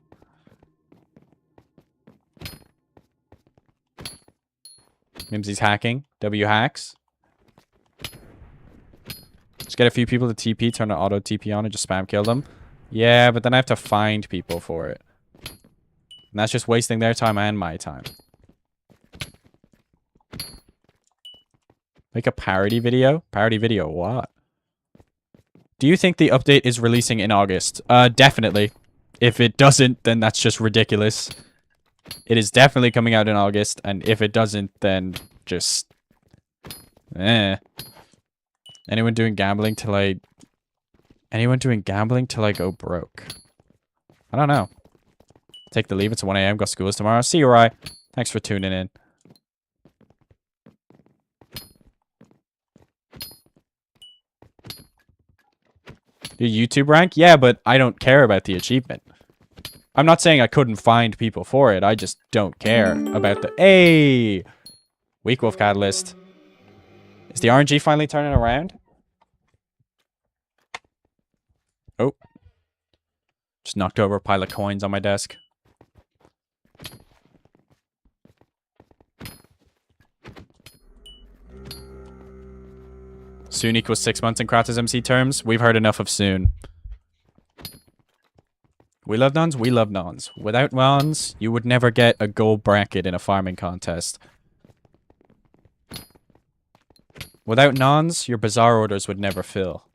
Mimsy's hacking. W hacks. Just get a few people to TP, turn an auto TP on and just spam kill them. Yeah, but then I have to find people for it. And that's just wasting their time and my time. Make a parody video? Parody video what? Do you think the update is releasing in August? Definitely. If it doesn't, then that's just ridiculous. It is definitely coming out in August, and if it doesn't, then just... Anyone doing gambling till I... Anyone doing gambling till I go broke? I don't know. Take the leave. It's 1 a.m. Got schools tomorrow. See you, Rye. Thanks for tuning in. Your YouTube rank? Yeah, but I don't care about the achievement. I'm not saying I couldn't find people for it. I just don't care about the... Hey! Weak Wolf Catalyst. Is the RNG finally turning around? Oh. Just knocked over a pile of coins on my desk. Soon equals 6 months in CraftersMC terms. We've heard enough of soon. We love nons? We love nons. Without nons, you would never get a gold bracket in a farming contest. Without nons, your bazaar orders would never fill.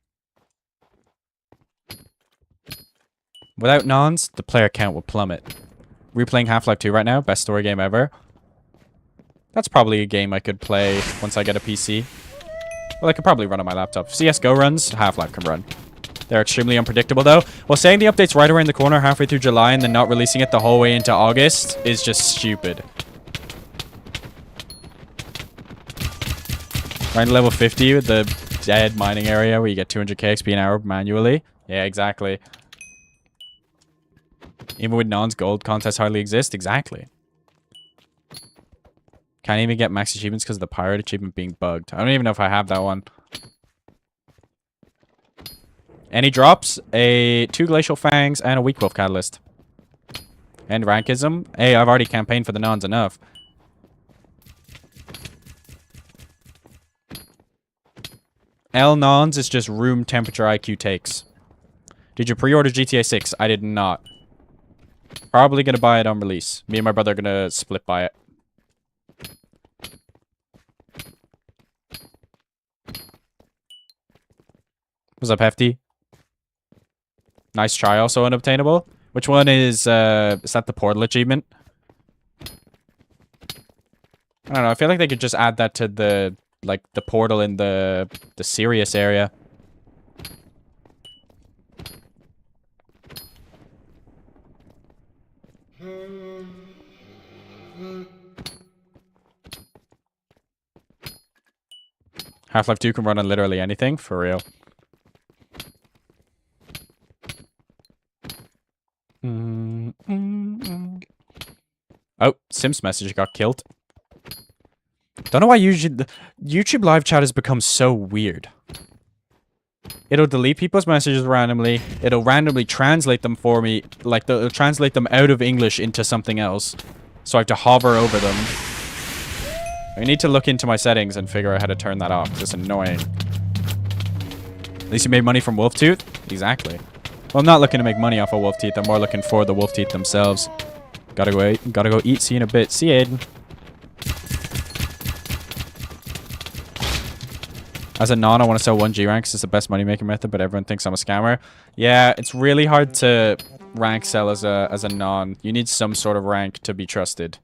Without nons, the player count will plummet. Replaying Half-Life 2 right now, best story game ever. That's probably a game I could play once I get a PC. Well, I could probably run on my laptop. If CSGO runs, Half-Life can run. They're extremely unpredictable, though. Well, saying the update's right around the corner halfway through July and then not releasing it the whole way into August is just stupid. Around level 50 with the dead mining area where you get 200k XP an hour manually. Yeah, exactly. Even with nons, gold contests hardly exist. Exactly. Can't even get max achievements because of the pirate achievement being bugged. I don't even know if I have that one. And he drops a 2 Glacial Fangs and a Weak Wolf Catalyst. And Rankism. Hey, I've already campaigned for the nons enough. L nons is just room temperature IQ takes. Did you pre-order GTA 6? I did not. Probably gonna buy it on release. Me and my brother are gonna split buy it. What's up, Hefty? Nice try, also unobtainable. Which one is that the portal achievement? I don't know, I feel like they could just add that to the like the portal in the Sirius area. Half-Life 2 can run on literally anything, for real. Oh, Sims message got killed. Don't know why YouTube live chat has become so weird. It'll delete people's messages randomly. It'll randomly translate them for me. Like, it'll translate them out of English into something else. So I have to hover over them. I need to look into my settings and figure out how to turn that off, because it's annoying. At least you made money from Wolf Tooth? Exactly. Well, I'm not looking to make money off of Wolf Teeth. I'm more looking for the Wolf Teeth themselves. Gotta go eat. See you in a bit. See you, Aiden. As a non, I want to sell 1G ranks. It's the best money-making method, but everyone thinks I'm a scammer. Yeah, it's really hard to rank sell as a non. You need some sort of rank to be trusted.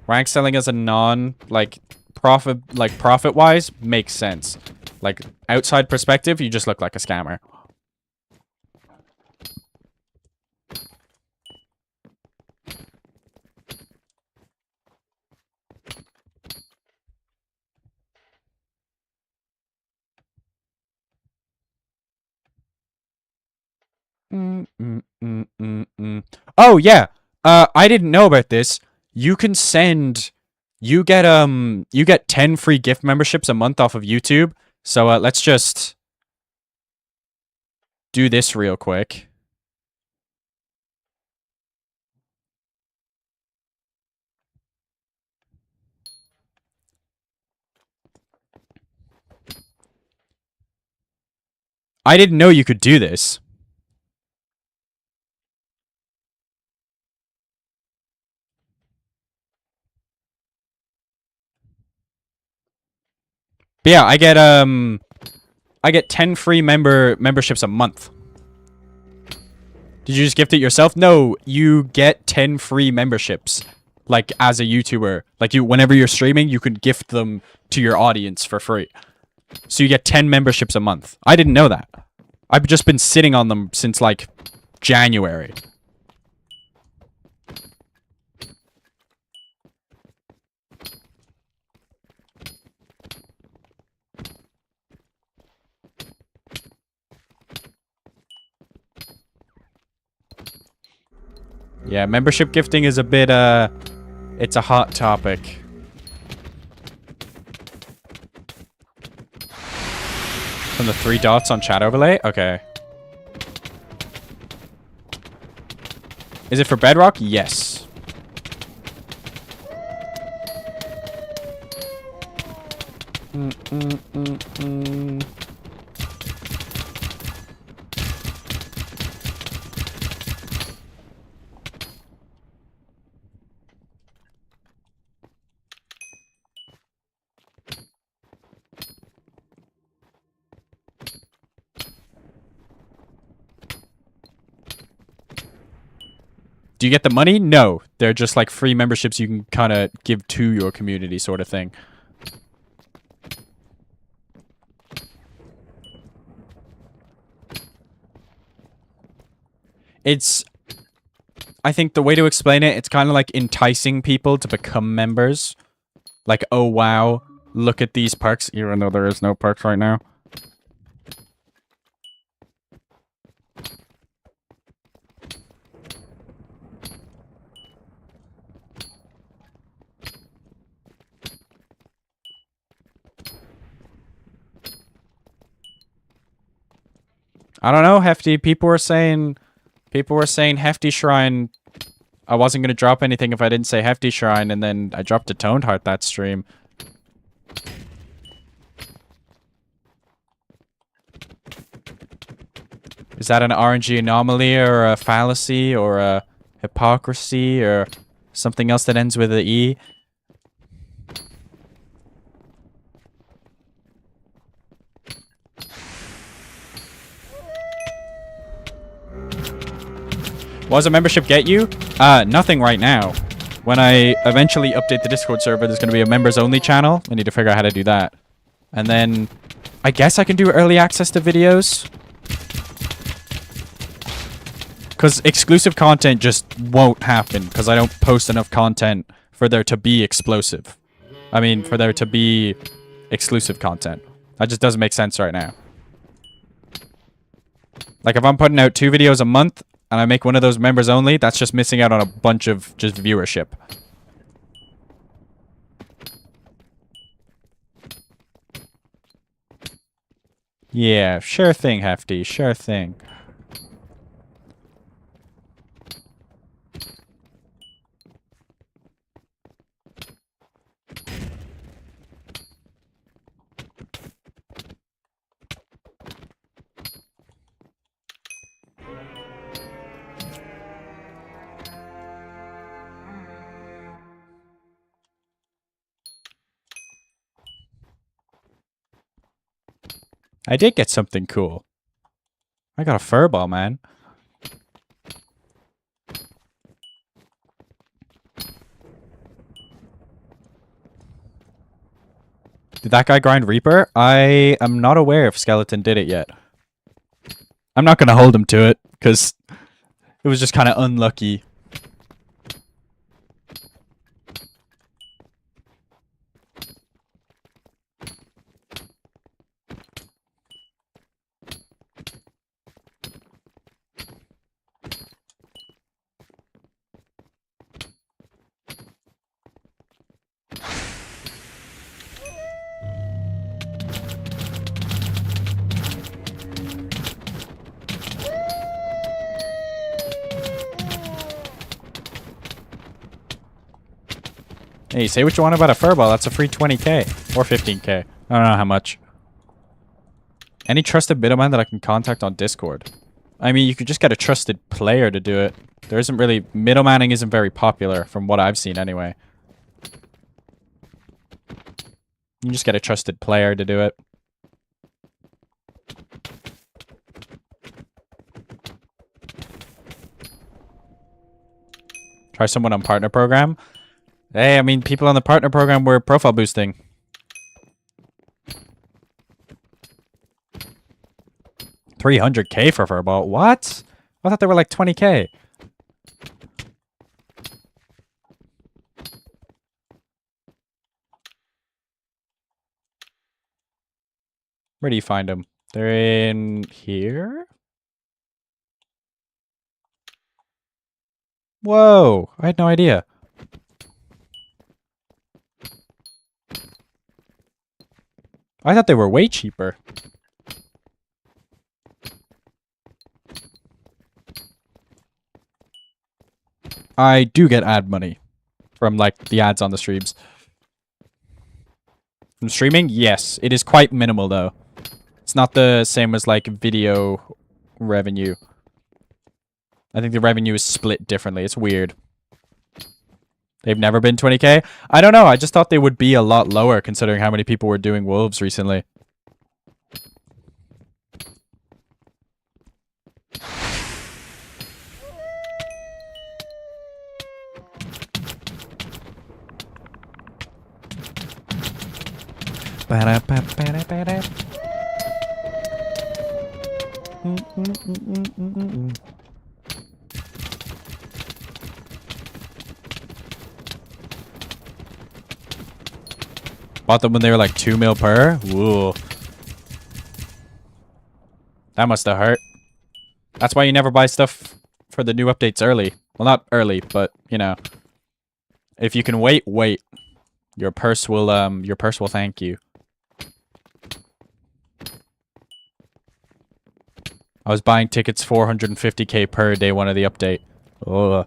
Rank selling as a non, like profit-wise, makes sense. Like, outside perspective, you just look like a scammer. Oh, yeah. I didn't know about this. You can send... You get 10 free gift memberships a month off of YouTube. So, let's just... do this real quick. I didn't know you could do this. But yeah, I get 10 free memberships a month. Did you just gift it yourself? No, you get 10 free memberships. Like, as a YouTuber. Like, whenever you're streaming, you can gift them to your audience for free. So you get 10 memberships a month. I didn't know that. I've just been sitting on them since, like, January. Yeah, membership gifting is a bit, it's a hot topic. From the 3 dots on chat overlay? Okay. Is it for Bedrock? Yes. Do you get the money? No. They're just like free memberships you can kind of give to your community sort of thing. It's... I think the way to explain it, it's kind of like enticing people to become members. Like, oh wow, look at these perks, even though there is no perks right now. I don't know, Hefty. People were saying Hefty Shrine. I wasn't going to drop anything if I didn't say Hefty Shrine, and then I dropped a Toned Heart that stream. Is that an RNG anomaly, or a fallacy, or a hypocrisy, or something else that ends with an E? What does a membership get you? Nothing right now. When I eventually update the Discord server, there's going to be a members-only channel. I need to figure out how to do that. And then I guess I can do early access to videos. Because exclusive content just won't happen. Because I don't post enough content for there to be explosive. I mean, for there to be exclusive content. That just doesn't make sense right now. Like, if I'm putting out 2 videos a month, and I make one of those members only, that's just missing out on a bunch of just viewership. Yeah, sure thing, Hefty. Sure thing. I did get something cool. I got a furball, man. Did that guy grind Reaper? I am not aware if Skeleton did it yet. I'm not going to hold him to it, because it was just kind of unlucky. Hey, say what you want about a furball. That's a free 20k. Or 15k. I don't know how much. Any trusted middleman that I can contact on Discord? I mean, you could just get a trusted player to do it. There isn't really... Middlemaning isn't very popular, from what I've seen anyway. You can just get a trusted player to do it. Try someone on partner program. Hey, I mean, people on the partner program were profile boosting. $300k for furball. What? I thought they were like 20k. Where do you find them? They're in here? Whoa, I had no idea. I thought they were way cheaper. I do get ad money from, like, the ads on the streams. From streaming? Yes. It is quite minimal, though. It's not the same as, like, video revenue. I think the revenue is split differently. It's weird. They've never been 20k? I don't know. I just thought they would be a lot lower considering how many people were doing wolves recently. Bought them when they were like 2 mil per? Whoa. That must have hurt. That's why you never buy stuff for the new updates early. Well, not early, but, you know. If you can wait, wait. Your purse will thank you. I was buying tickets 450k per day one of the update. Oh.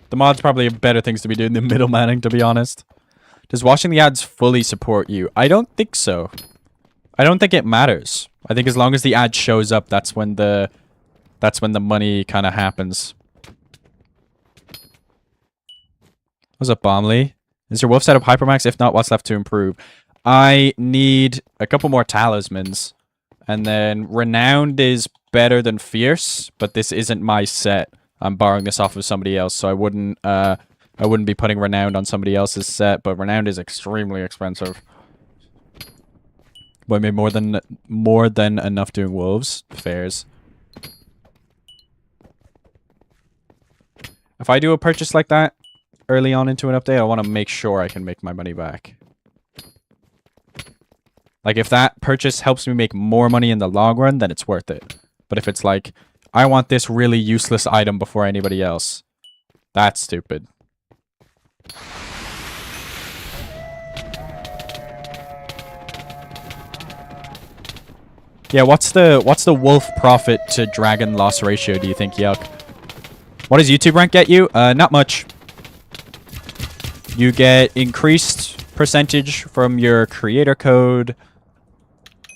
The mod's probably have better things to be doing than middlemaning, to be honest. Does watching the ads fully support you? I don't think so. I don't think it matters. I think as long as the ad shows up, that's when the money kind of happens. What's up, Bombly? Is your wolf setup hypermax? If not, what's left to improve? I need a couple more talismans. And then Renowned is better than Fierce, but this isn't my set. I'm borrowing this off of somebody else, so I wouldn't be putting Renowned on somebody else's set, but Renowned is extremely expensive. But I made more than enough doing wolves. Fairs. If I do a purchase like that early on into an update, I want to make sure I can make my money back. Like, if that purchase helps me make more money in the long run, then it's worth it. But if it's like, I want this really useless item before anybody else, that's stupid. Yeah, what's the wolf profit to dragon loss ratio, do you think, Yuck? What does YouTube rank get you? Not much. You get increased percentage from your creator code,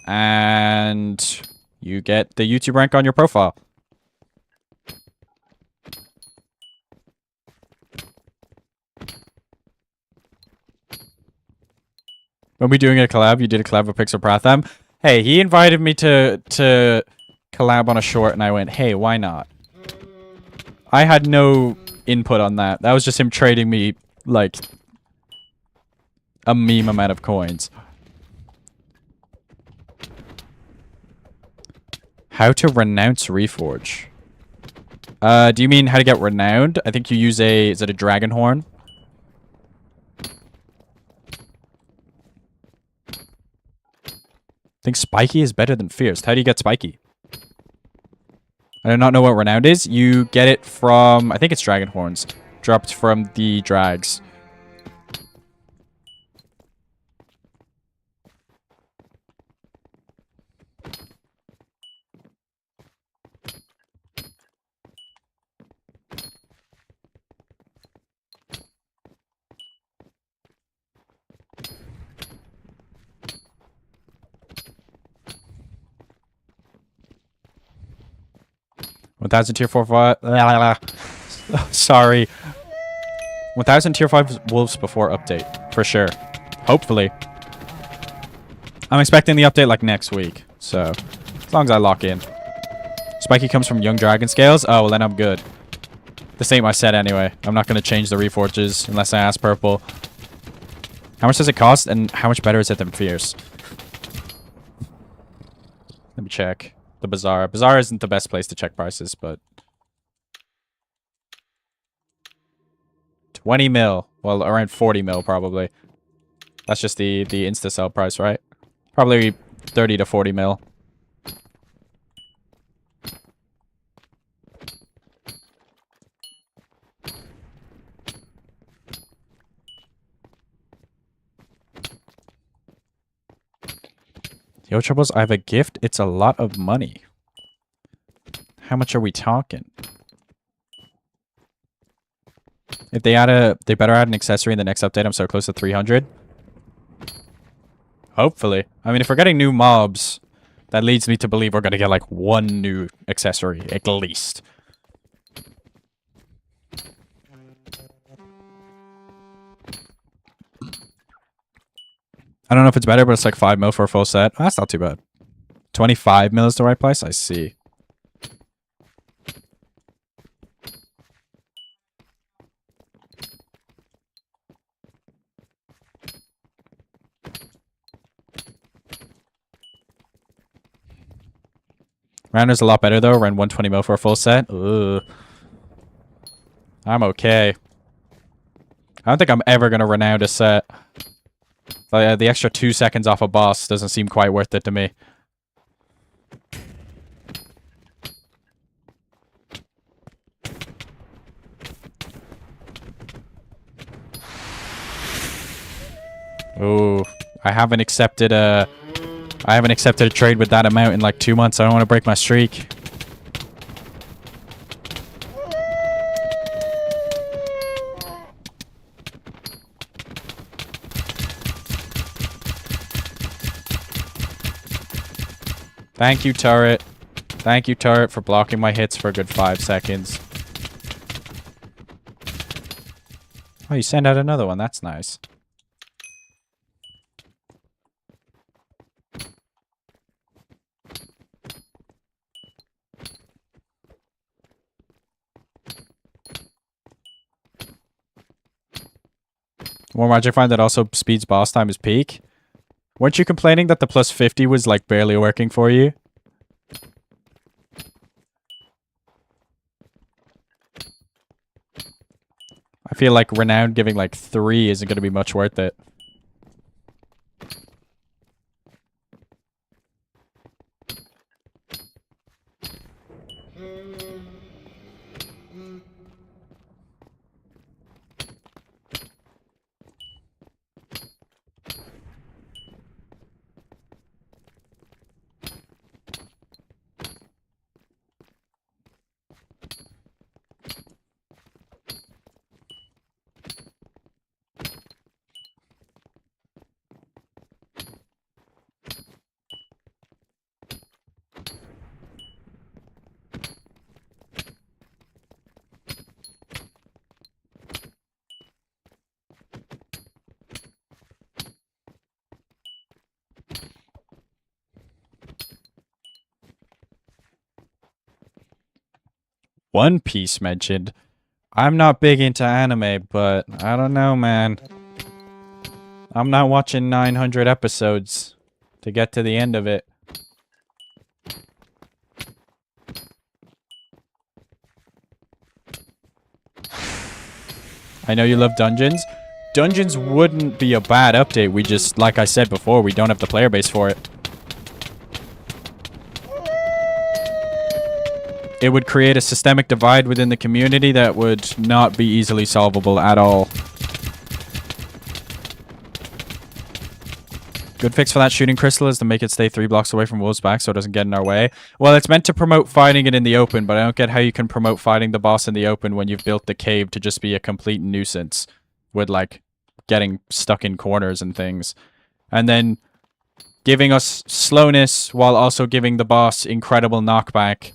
and you get the YouTube rank on your profile. When we doing a collab, you did a collab with Pixel Pratham. Hey, he invited me to collab on a short, and I went, hey, why not? I had no input on that. That was just him trading me, like, a meme amount of coins. How to renounce Reforge. Do you mean how to get renowned? I think you use is it a dragon horn? I think spiky is better than fierce. How do you get spiky? I do not know what renowned is. You get it from, I think it's dragon horns. Dropped from the drags. Tier 4 sorry. 1000 tier 5 wolves before update. For sure. Hopefully. I'm expecting the update like next week. So, as long as I lock in. Spiky comes from young dragon scales. Oh, well then I'm good. This ain't my set anyway. I'm not going to change the reforges unless I ask purple. How much does it cost and how much better is it than fierce? Let me check. The Bazaar. Bazaar isn't the best place to check prices, but 20 mil. Well, around 40 mil probably. That's just the insta sell price, right? Probably 30 to 40 mil. Yo, Troubles, I have a gift. It's a lot of money. How much are we talking? If they better add an accessory in the next update. I'm so close to 300. Hopefully. I mean, if we're getting new mobs, that leads me to believe we're going to get like one new accessory, at least. I don't know if it's better, but it's like 5 mil for a full set. Oh, that's not too bad. 25 mil is the right price? I see. Rounder's a lot better though. Around 120 mil for a full set. Ugh. I'm okay. I don't think I'm ever going to renown a set. The extra 2 seconds off a boss doesn't seem quite worth it to me. Ooh, I haven't accepted a trade with that amount in like 2 months. I don't want to break my streak. Thank you, turret. Thank you, turret, for blocking my hits for a good 5 seconds. Oh, you send out another one. That's nice. More magic find that also speeds boss time is peak. Weren't you complaining that the plus 50 was like barely working for you? I feel like Renown giving like 3 isn't going to be much worth it. One Piece mentioned. I'm not big into anime, but I don't know, man. I'm not watching 900 episodes to get to the end of it. I know you love Dungeons. Dungeons wouldn't be a bad update. We just, like I said before, we don't have the player base for it. It would create a systemic divide within the community that would not be easily solvable at all. Good fix for that shooting crystal is to make it stay 3 blocks away from wolves back so it doesn't get in our way. Well, it's meant to promote fighting it in the open, but I don't get how you can promote fighting the boss in the open when you've built the cave to just be a complete nuisance with, like, getting stuck in corners and things. And then giving us slowness while also giving the boss incredible knockback.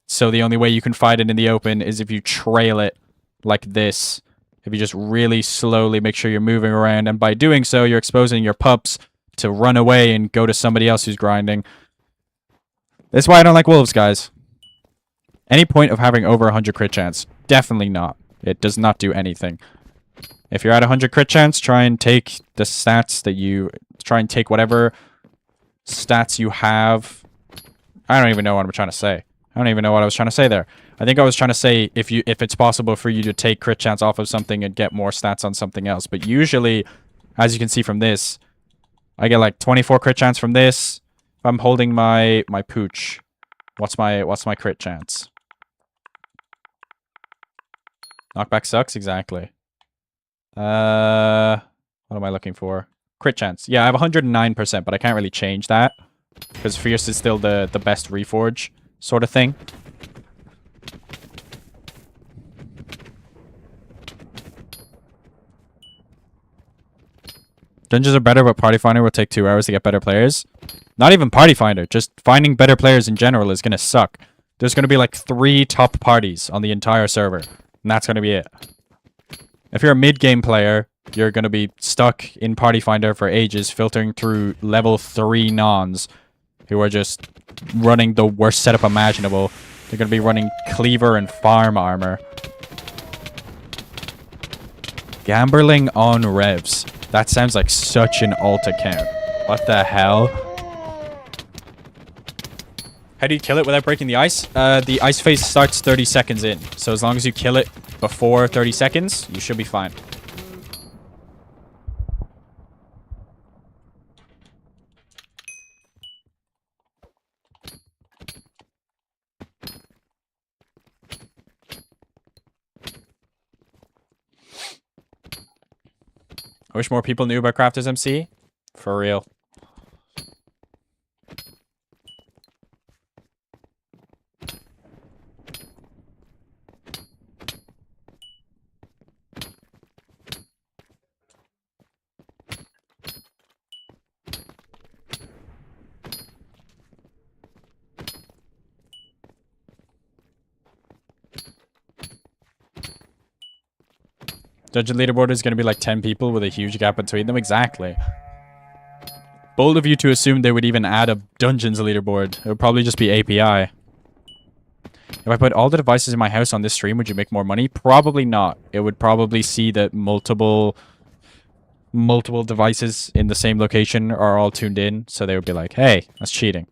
So the only way you can fight it in the open is if you trail it like this. If you just really slowly make sure you're moving around. And by doing so, you're exposing your pups to run away and go to somebody else who's grinding. That's why I don't like wolves, guys. Any point of having over 100 crit chance? Definitely not. It does not do anything. If you're at 100 crit chance, try and take the stats that you... Try and take whatever stats you have. I don't even know what I'm trying to say. I don't even know what I was trying to say there. I think I was trying to say if it's possible for you to take crit chance off of something and get more stats on something else. But usually, as you can see from this, I get like 24 crit chance from this. If I'm holding my pooch, what's my crit chance? Knockback sucks, exactly. What am I looking for? Crit chance. Yeah, I have 109%, but I can't really change that because Fierce is still the best reforge sort of thing. Dungeons are better, but Party Finder will take 2 hours to get better players. Not even Party Finder, just finding better players in general is going to suck. There's going to be like 3 top parties on the entire server, and that's going to be it. If you're a mid-game player, you're going to be stuck in Party Finder for ages, filtering through level 3 nons who are just running the worst setup imaginable. They're going to be running Cleaver and Farm Armor. Gambling on Revs. That sounds like such an alt account. What the hell? How do you kill it without breaking the ice? The ice phase starts 30 seconds in. So as long as you kill it before 30 seconds, you should be fine. I wish more people knew about CraftersMC. For real. Dungeon leaderboard is going to be like 10 people with a huge gap between them. Exactly. Bold of you to assume they would even add a Dungeons leaderboard. It would probably just be API. If I put all the devices in my house on this stream, would you make more money? Probably not. It would probably see that multiple multiple devices in the same location are all tuned in, so they would be like, hey, that's cheating.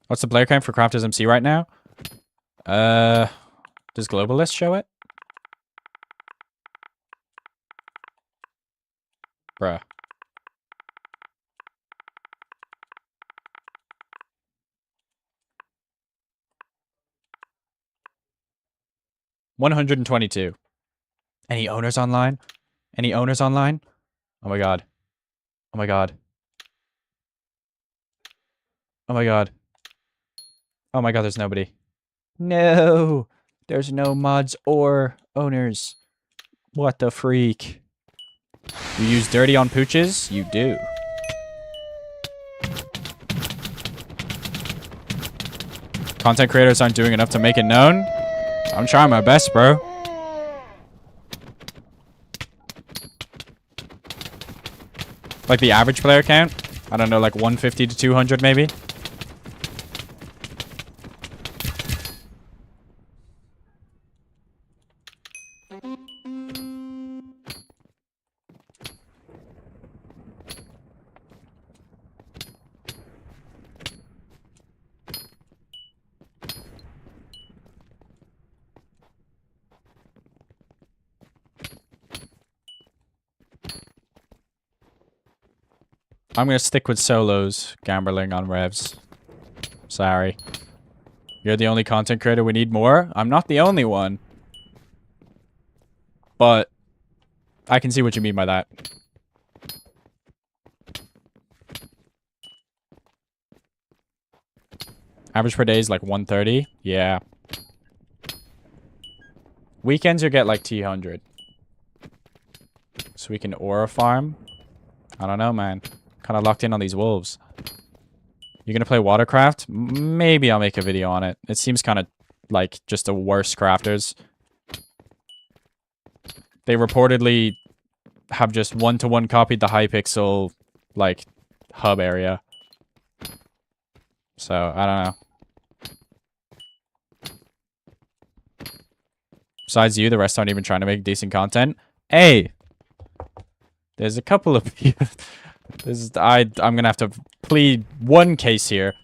What's the player count for CraftersMC right now? Does Globalist show it? Bruh. $122. Any owners online? Any owners online? Oh my god. Oh my god. Oh my god. Oh my god, there's nobody. No! There's no mods or owners. What the freak? You use dirty on pooches? You do. Content creators aren't doing enough to make it known? I'm trying my best, bro. Like the average player count? I don't know, like 150 to 200 maybe? I'm gonna stick with solos, gambling on revs. Sorry. You're the only content creator we need more? I'm not the only one. But I can see what you mean by that. Average per day is like 130? Yeah. Weekends you get like T100. So we can aura farm. I don't know, man. Kind of locked in on these wolves. You're gonna play Watercraft? Maybe I'll make a video on it. It seems kind of like just the worst crafters. They reportedly have just one-to-one copied the Hypixel, like, hub area. So, I don't know. Besides you, the rest aren't even trying to make decent content. Hey! There's a couple of people... I'm gonna have to plead one case here.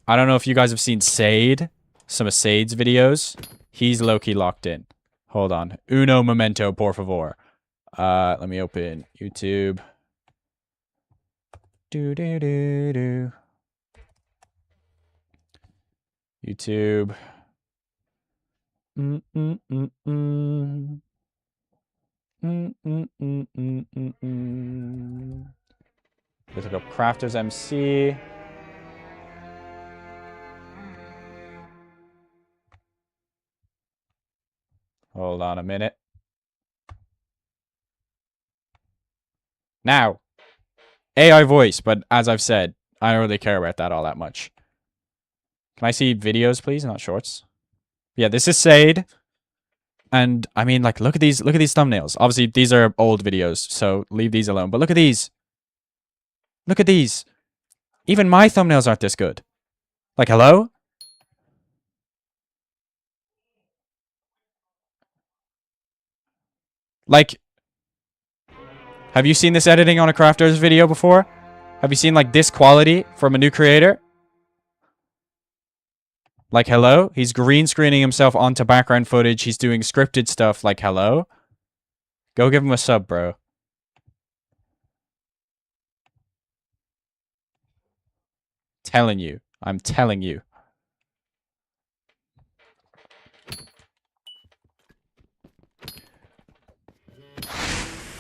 I don't know if you guys have seen Sade. Some of Sade's videos. He's low-key locked in. Hold on. Uno momento, por favor. Let me open YouTube. YouTube. Let's look up CraftersMC. Hold on a minute. Now, AI voice, but as I've said, I don't really care about that all that much. Can I see videos, please, not shorts? Yeah, this is Sade. And I mean, like, look at these thumbnails. Obviously, these are old videos, so leave these alone. But look at these. Look at these. Even my thumbnails aren't this good. Like, hello? Like, have you seen this editing on a crafter's video before? Have you seen, like, this quality from a new creator? Like, hello? He's green screening himself onto background footage. He's doing scripted stuff. Like, hello? Go give him a sub, bro. Telling you. I'm telling you.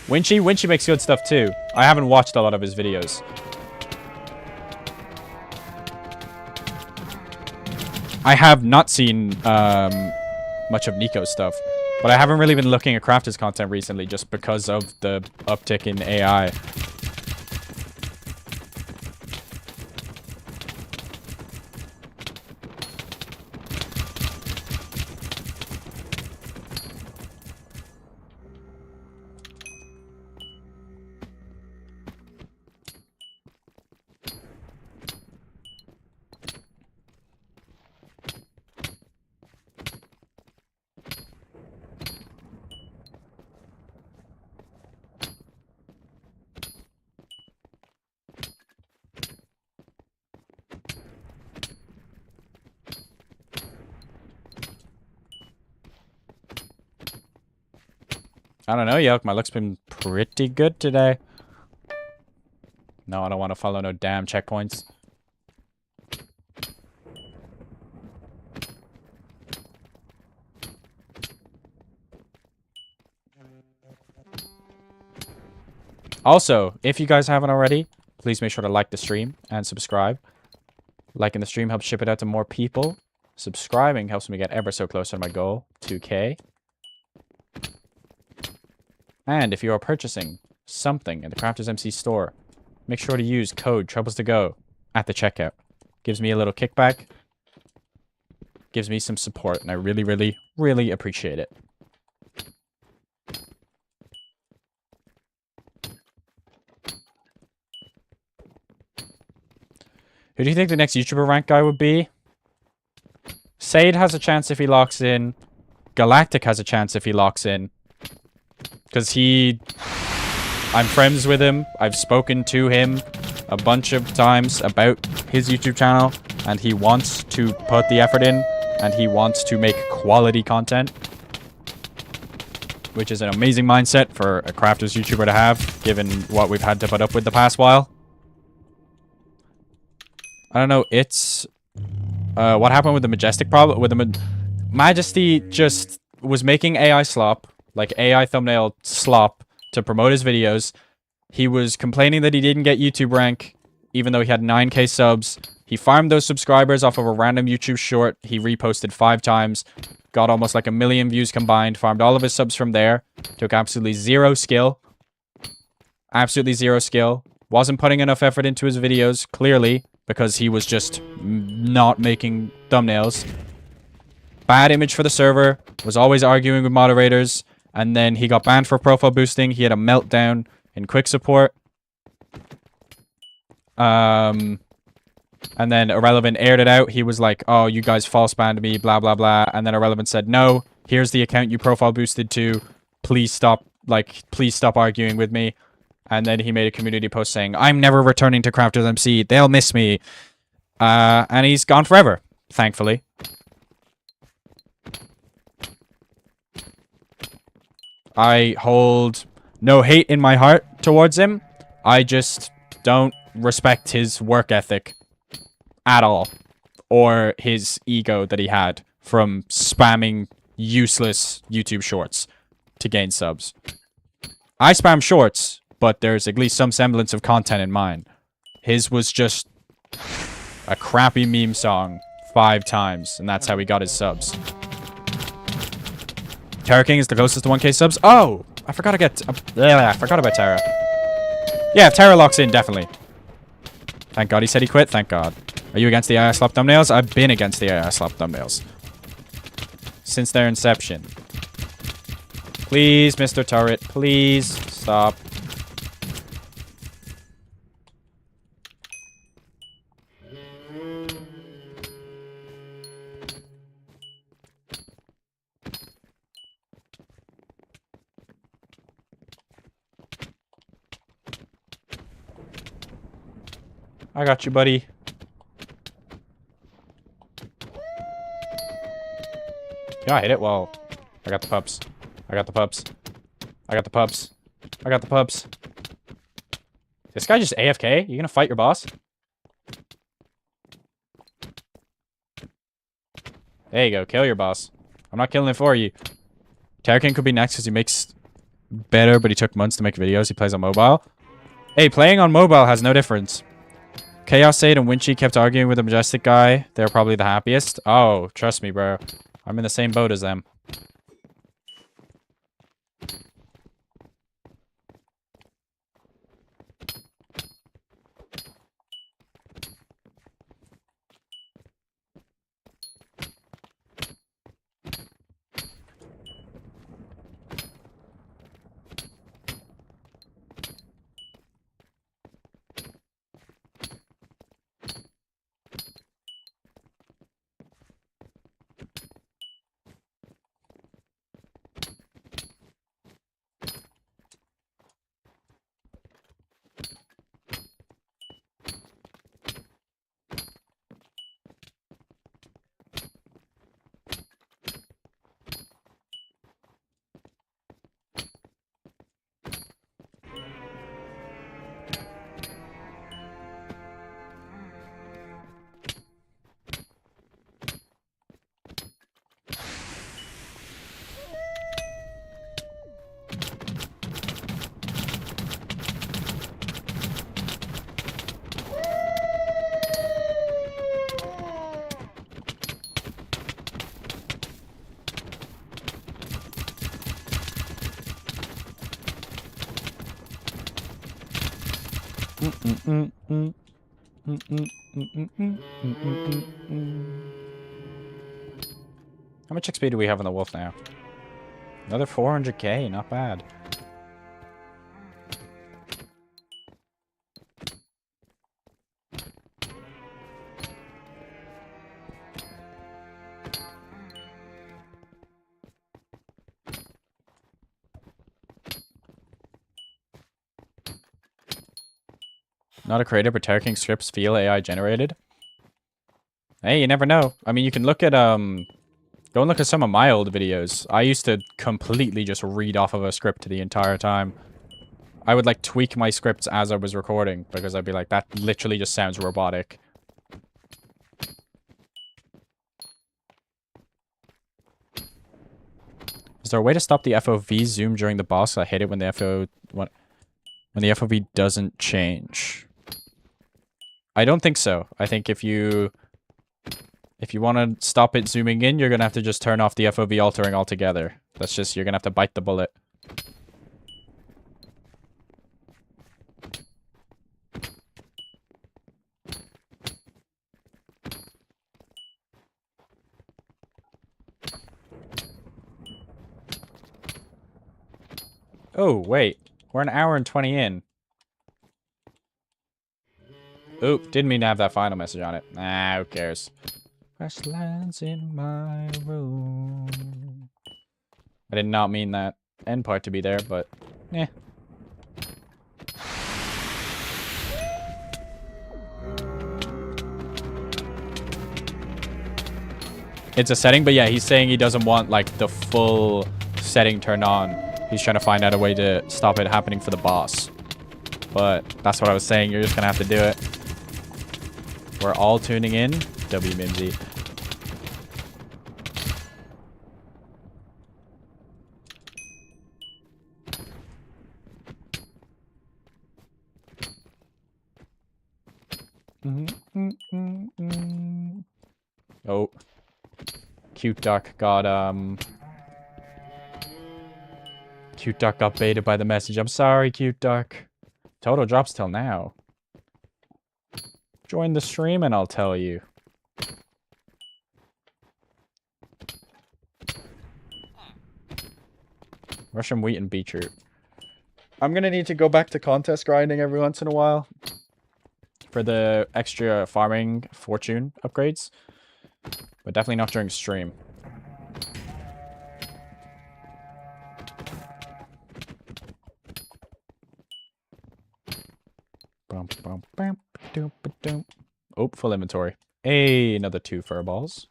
Winchy makes good stuff too. I haven't watched a lot of his videos. I have not seen much of Nico's stuff, but I haven't really been looking at Crafters content recently just because of the uptick in AI. I don't know, Yoke. My luck's been pretty good today. No, I don't want to follow no damn checkpoints. Also, if you guys haven't already, please make sure to like the stream and subscribe. Liking the stream helps ship it out to more people. Subscribing helps me get ever so close to my goal, 2K. And if you are purchasing something in the CraftersMC store, make sure to use code Troubles2Go at the checkout. Gives me a little kickback. Gives me some support, and I really, really, really appreciate it. Who do you think the next YouTuber rank guy would be? Sade has a chance if he locks in. Galactic has a chance if he locks in. Because I'm friends with him. I've spoken to him a bunch of times about his YouTube channel. And he wants to put the effort in. And he wants to make quality content. Which is an amazing mindset for a crafters YouTuber to have. Given what we've had to put up with the past while. I don't know, it's... what happened with the Majestic problem? With the Majesty just was making AI slop, like AI thumbnail slop, to promote his videos. He was complaining that he didn't get YouTube rank, even though he had 9k subs. He farmed those subscribers off of a random YouTube short. He reposted 5 times, got almost like 1 million views combined, farmed all of his subs from there, took absolutely zero skill. Absolutely zero skill. Wasn't putting enough effort into his videos, clearly. Because he was just not making thumbnails. Bad image for the server. Was always arguing with moderators. And then he got banned for profile boosting. He had a meltdown in quick support. And then Irrelevant aired it out. He was like, oh, you guys false banned me, blah, blah, blah. And then Irrelevant said, no, here's the account you profile boosted to. Please stop, please stop arguing with me. And then he made a community post saying, I'm never returning to CraftersMC. They'll miss me. And he's gone forever, thankfully. I hold no hate in my heart towards him. I just don't respect his work ethic at all. Or his ego that he had from spamming useless YouTube shorts to gain subs. I spam shorts, but there's at least some semblance of content in mine. His was just a crappy meme song 5 times, and that's how he got his subs. Terra King is the closest to 1k subs. Oh! I forgot to get... I forgot about Terra. Yeah, if Terra locks in, definitely. Thank God he said he quit. Thank God. Are you against the AI slop thumbnails? I've been against the AI slop thumbnails. Since their inception. Please, Mr. Turret. Please stop. I got you, buddy. Yeah, I hit it. Well, I got the pups. I got the pups. I got the pups. I got the pups. This guy just AFK? You gonna fight your boss? There you go. Kill your boss. I'm not killing it for you. Terrakin could be next because he makes better, but he took months to make videos. He plays on mobile. Hey, playing on mobile has no difference. Chaos Sade and Winchy kept arguing with the Majestic guy. They're probably the happiest. Oh, trust me, bro. I'm in the same boat as them. How much XP do we have on the wolf now? Another 400k, not bad. Not a creator, but Terra King scripts feel AI generated. Hey, you never know. I mean, you can look at, go and look at some of my old videos. I used to completely just read off of a script the entire time. I would, like, tweak my scripts as I was recording, because I'd be like, that literally just sounds robotic. Is there a way to stop the FOV zoom during the boss? I hate it when the when the FOV doesn't change. I don't think so. I think if you want to stop it zooming in, you're going to have to just turn off the FOV altering altogether. That's just, you're going to have to bite the bullet. Oh, wait. We're an hour and 20 in. Oop, didn't mean to have that final message on it. Nah, who cares? Fresh lands in my room. I did not mean that end part to be there, but eh. It's a setting, but yeah, he's saying he doesn't want like the full setting turned on. He's trying to find out a way to stop it happening for the boss. But that's what I was saying. You're just gonna have to do it. We're all tuning in. WMZ. Oh. Cute Duck got, Cute Duck got baited by the message. I'm sorry, Cute Duck. Total drops till now. Join the stream and I'll tell you. Russian wheat and beetroot. I'm gonna need to go back to contest grinding every once in a while. For the extra farming fortune upgrades. But definitely not during stream. Oh, full inventory. Hey, another 2 furballs.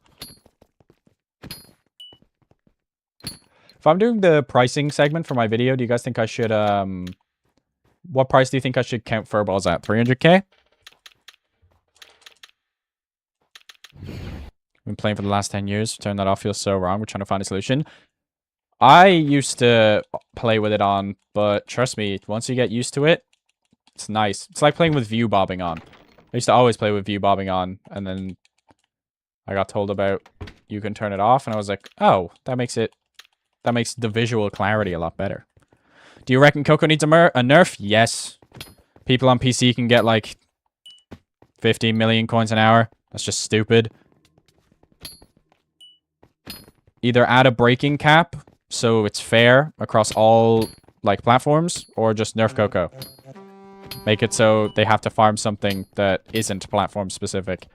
If I'm doing the pricing segment for my video, do you guys think I should, what price do you think I should count furballs at? 300k? Been playing for the last 10 years. Turn that off feels so wrong. We're trying to find a solution. I used to play with it on, but trust me, once you get used to it, it's nice. It's like playing with view bobbing on. I used to always play with view bobbing on, and then I got told about you can turn it off, and I was like, oh, that makes the visual clarity a lot better. Do you reckon Coco needs a nerf? Yes. People on PC can get like 50 million coins an hour. That's just stupid. Either add a breaking cap so it's fair across all like platforms, or just nerf Coco. Make it so they have to farm something that isn't platform specific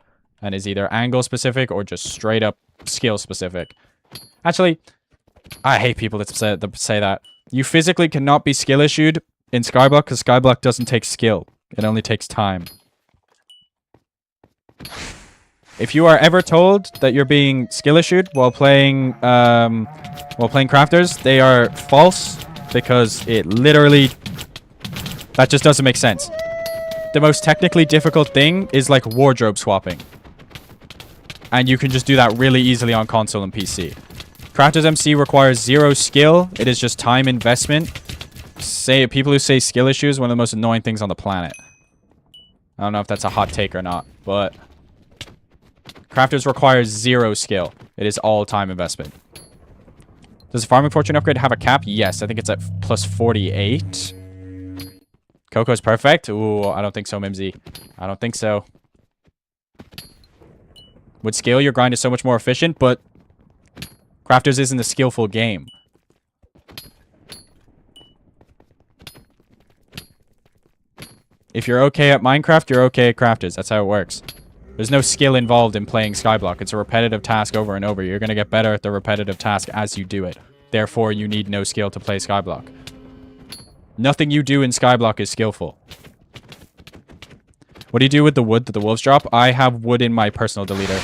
and is either angle specific or just straight up skill specific. Actually, I hate people that say that. You physically cannot be skill issued in Skyblock because Skyblock doesn't take skill. It only takes time. If you are ever told that you're being skill issued while playing crafters, they are false because it literally, that just doesn't make sense. The most technically difficult thing is like wardrobe swapping. And you can just do that really easily on console and PC. CraftersMC requires 0 skill. It is just time investment. People who say skill issue is one of the most annoying things on the planet. I don't know if that's a hot take or not, but Crafters requires 0 skill. It is all time investment. Does the farming fortune upgrade have a cap? Yes, I think it's at plus 48. Coco's perfect? Ooh, I don't think so, Mimsy. I don't think so. With skill, your grind is so much more efficient, but Crafters isn't a skillful game. If you're okay at Minecraft, you're okay at Crafters. That's how it works. There's no skill involved in playing Skyblock. It's a repetitive task over and over. You're going to get better at the repetitive task as you do it. Therefore, you need no skill to play Skyblock. Nothing you do in Skyblock is skillful. What do you do with the wood that the wolves drop? I have wood in my personal deleter.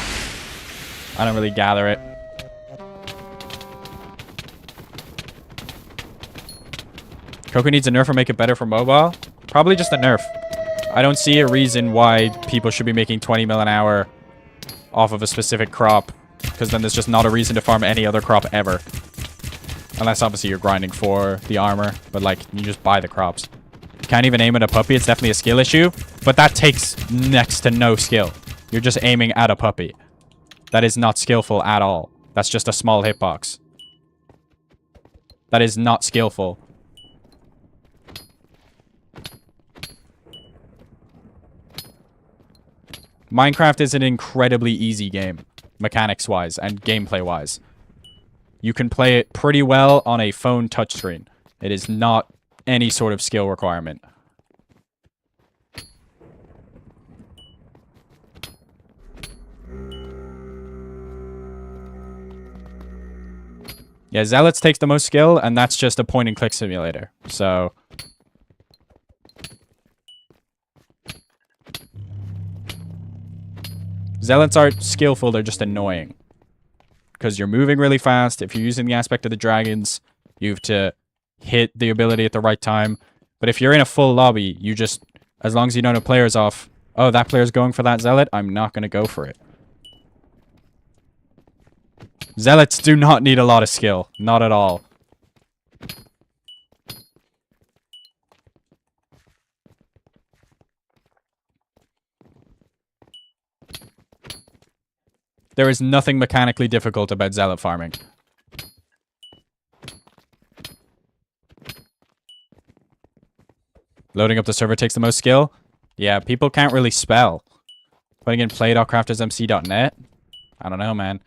I don't really gather it. Coco needs a nerf or make it better for mobile? Probably just a nerf. I don't see a reason why people should be making 20 mil an hour off of a specific crop. Because then there's just not a reason to farm any other crop ever. Unless obviously you're grinding for the armor. But like, you just buy the crops. You can't even aim at a puppy. It's definitely a skill issue. But that takes next to no skill. You're just aiming at a puppy. That is not skillful at all. That's just a small hitbox. That is not skillful. Minecraft is an incredibly easy game, mechanics-wise and gameplay-wise. You can play it pretty well on a phone touchscreen. It is not any sort of skill requirement. Yeah, Zealots takes the most skill, and that's just a point-and-click simulator. So Zealots aren't skillful, they're just annoying. Because you're moving really fast. If you're using the aspect of the dragons, you have to hit the ability at the right time. But if you're in a full lobby, you just, as long as you know the player's off, oh, that player's going for that Zealot, I'm not going to go for it. Zealots do not need a lot of skill. Not at all. There is nothing mechanically difficult about Zealot farming. Loading up the server takes the most skill? Yeah, people can't really spell. Putting in play.craftersmc.net? I don't know, man.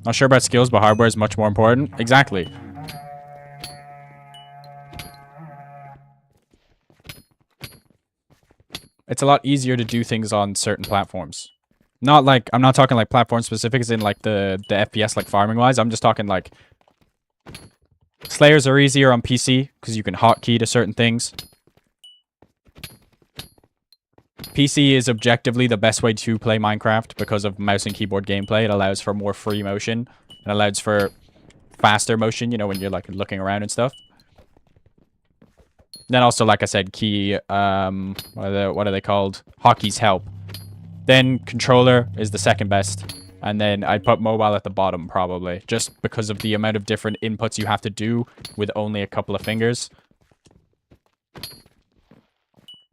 Not sure about skills, but hardware is much more important. Exactly. It's a lot easier to do things on certain platforms. Not like, I'm not talking like platform specifics in like the FPS like farming wise. I'm just talking like Slayers are easier on PC because you can hotkey to certain things. PC is objectively the best way to play Minecraft because of mouse and keyboard gameplay. It allows for more free motion. It allows for faster motion, you know, when you're like looking around and stuff. Then also, like I said, key, what are they called? Hotkeys help. Then controller is the second best. And then I'd put mobile at the bottom probably, just because of the amount of different inputs you have to do with only a couple of fingers.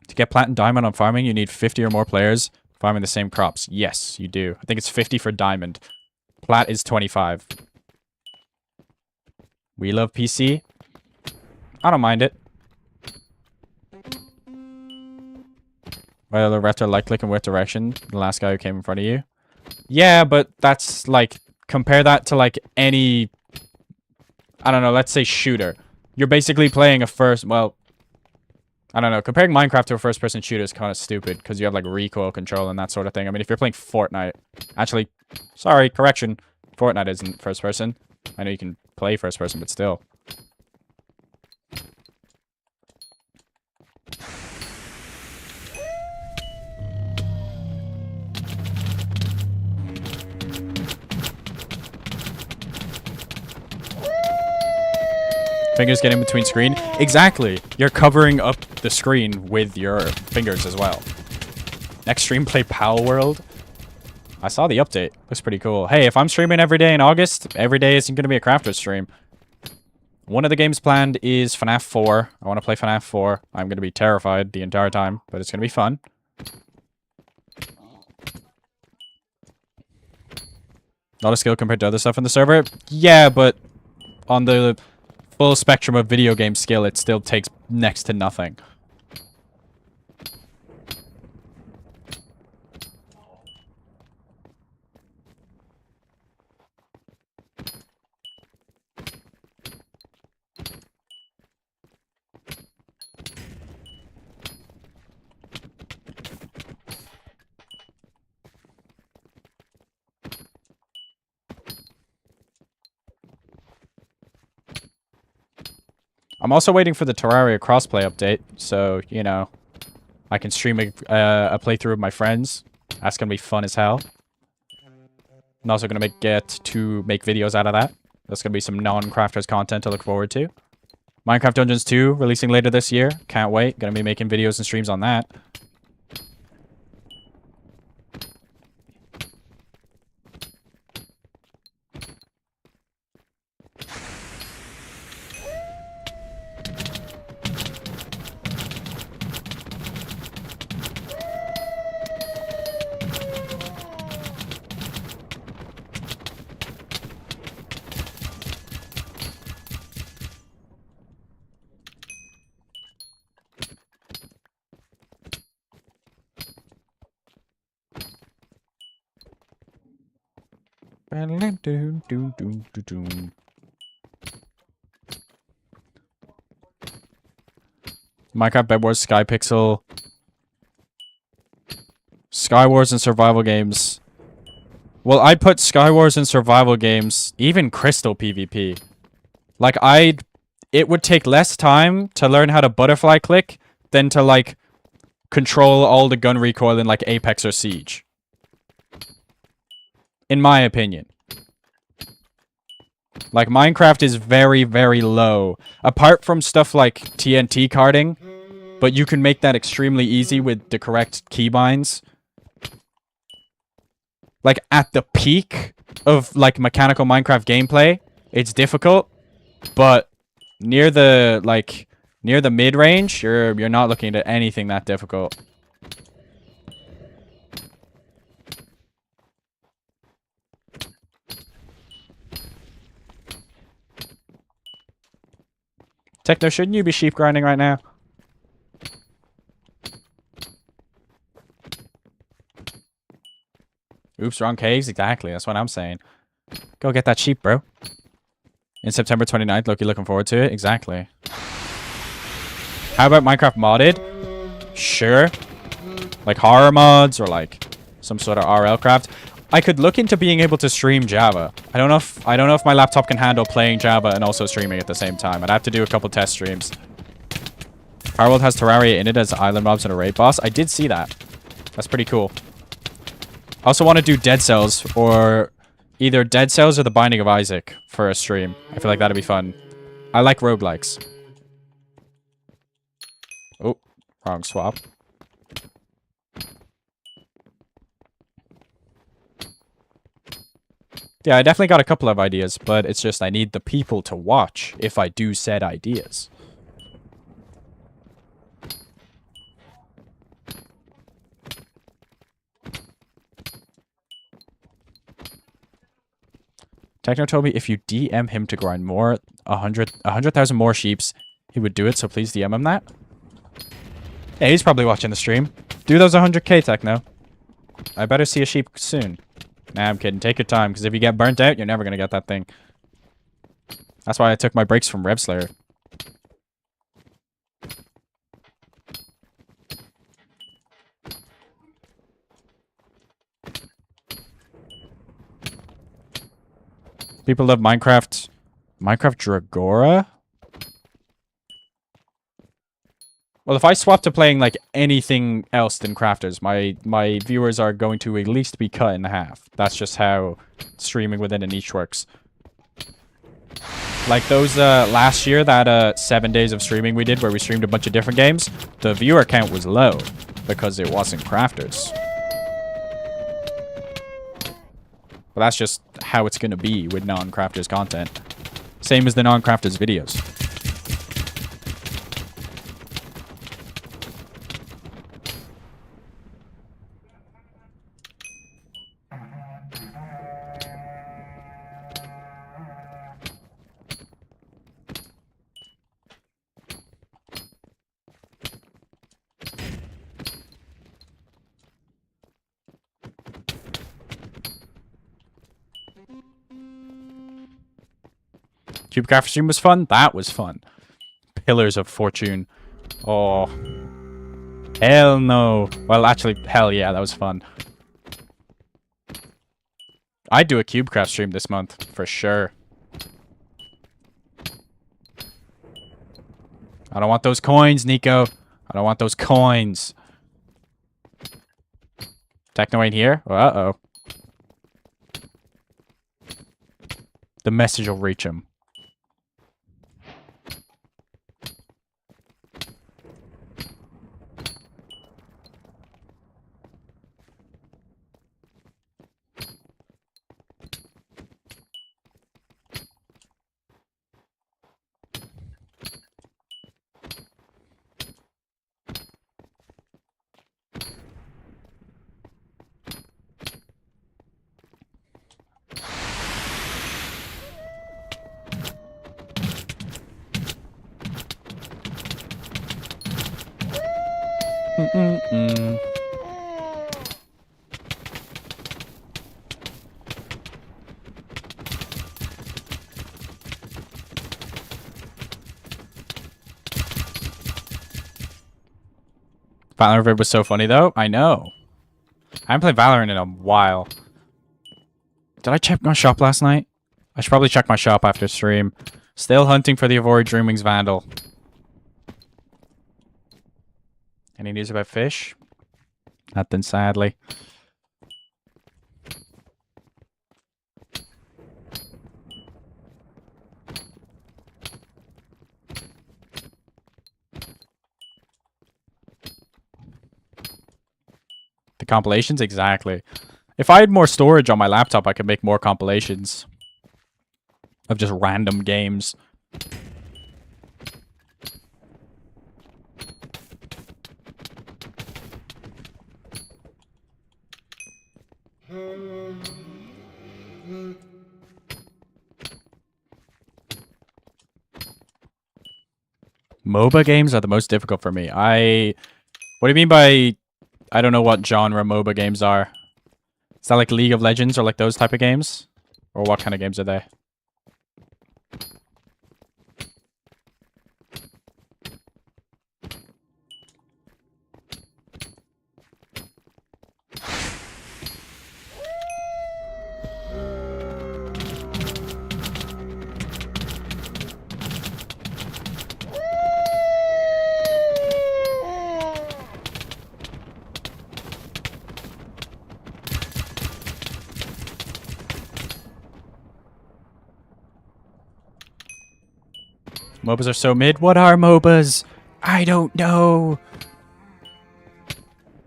To get plat and diamond on farming, you need 50 or more players farming the same crops. Yes, you do. I think it's 50 for diamond. Plat is 25. We love PC. I don't mind it. Well, the rest are like clicking with direction. The last guy who came in front of you. Yeah, but that's like, compare that to like any, I don't know, let's say shooter. You're basically playing a well, I don't know, comparing Minecraft to a first-person shooter is kind of stupid because you have like recoil control and that sort of thing. I mean, if you're playing Fortnite, actually, sorry, correction, Fortnite isn't first-person. I know you can play first-person, but still. Fingers get in between screen. Exactly. You're covering up the screen with your fingers as well. Next stream, play Pal World. I saw the update. Looks pretty cool. Hey, if I'm streaming every day in August, every day isn't going to be a Crafters stream. One of the games planned is FNAF 4. I want to play FNAF 4. I'm going to be terrified the entire time, but it's going to be fun. Not a skill compared to other stuff in the server? Yeah, but on the full spectrum of video game skill, it still takes next to nothing. I'm also waiting for the Terraria crossplay update, so, you know, I can stream a playthrough with my friends. That's going to be fun as hell. I'm also going to get to make videos out of that. That's going to be some non-crafters content to look forward to. Minecraft Dungeons 2 releasing later this year. Can't wait. Going to be making videos and streams on that. Minecraft Bed Wars, Skypixel, Skywars and survival games. Well, I'd put Skywars and survival games, even Crystal PvP. Like, it would take less time to learn how to butterfly click than to, like, control all the gun recoil in, like, Apex or Siege. In my opinion. Like, Minecraft is very, very low. Apart from stuff like TNT carding, but you can make that extremely easy with the correct keybinds. Like, at the peak of, like, mechanical Minecraft gameplay, it's difficult. But near the, like, near the mid-range, you're not looking at anything that difficult. Techno, shouldn't you be sheep grinding right now? Oops, wrong caves? Exactly, that's what I'm saying. Go get that sheep, bro. In September 29th, Loki, looking forward to it? Exactly. How about Minecraft modded? Sure. Like horror mods or like some sort of RL craft. I could look into being able to stream Java. I don't know if my laptop can handle playing Java and also streaming at the same time. I'd have to do a couple test streams. Powerworld has Terraria in it as island mobs and a raid boss. I did see that. That's pretty cool. I also want to do Dead Cells or either Dead Cells or The Binding of Isaac for a stream. I feel like that'd be fun. I like roguelikes. Oh, wrong swap. Yeah, I definitely got a couple of ideas, but it's just I need the people to watch if I do said ideas. Techno told me if you DM him to grind more, 100,000 more sheeps, he would do it, so please DM him that. Yeah, he's probably watching the stream. Do those 100k, Techno. I better see a sheep soon. Nah, I'm kidding. Take your time, because if you get burnt out, you're never going to get that thing. That's why I took my breaks from Rev Slayer. People love Minecraft. Minecraft Dragora? Well, if I swap to playing, like, anything else than Crafters, my viewers are going to at least be cut in half. That's just how streaming within a niche works. Like those last year, that 7 days of streaming we did where we streamed a bunch of different games, the viewer count was low because it wasn't crafters. But that's just how it's going to be with non-crafters content. Same as the non-crafters videos. CubeCraft stream was fun? That was fun. Pillars of Fortune. Oh. Hell no. Well, actually, hell yeah, that was fun. I'd do a CubeCraft stream this month, for sure. I don't want those coins, Nico. I don't want those coins. Techno ain't here? Uh-oh. The message will reach him. Valorant was so funny, though. I know. I haven't played Valorant in a while. Did I check my shop last night? I should probably check my shop after stream. Still hunting for the Avoid Dreamwings Vandal. Any news about fish? Nothing, sadly. The compilations? Exactly. If I had more storage on my laptop, I could make more compilations of just random games. MOBA games are the most difficult for me. What do you mean by I don't know what genre MOBA games are? Is that like League of Legends or like those type of games? Or what kind of games are they? MOBAs are so mid. What are MOBAs? I don't know.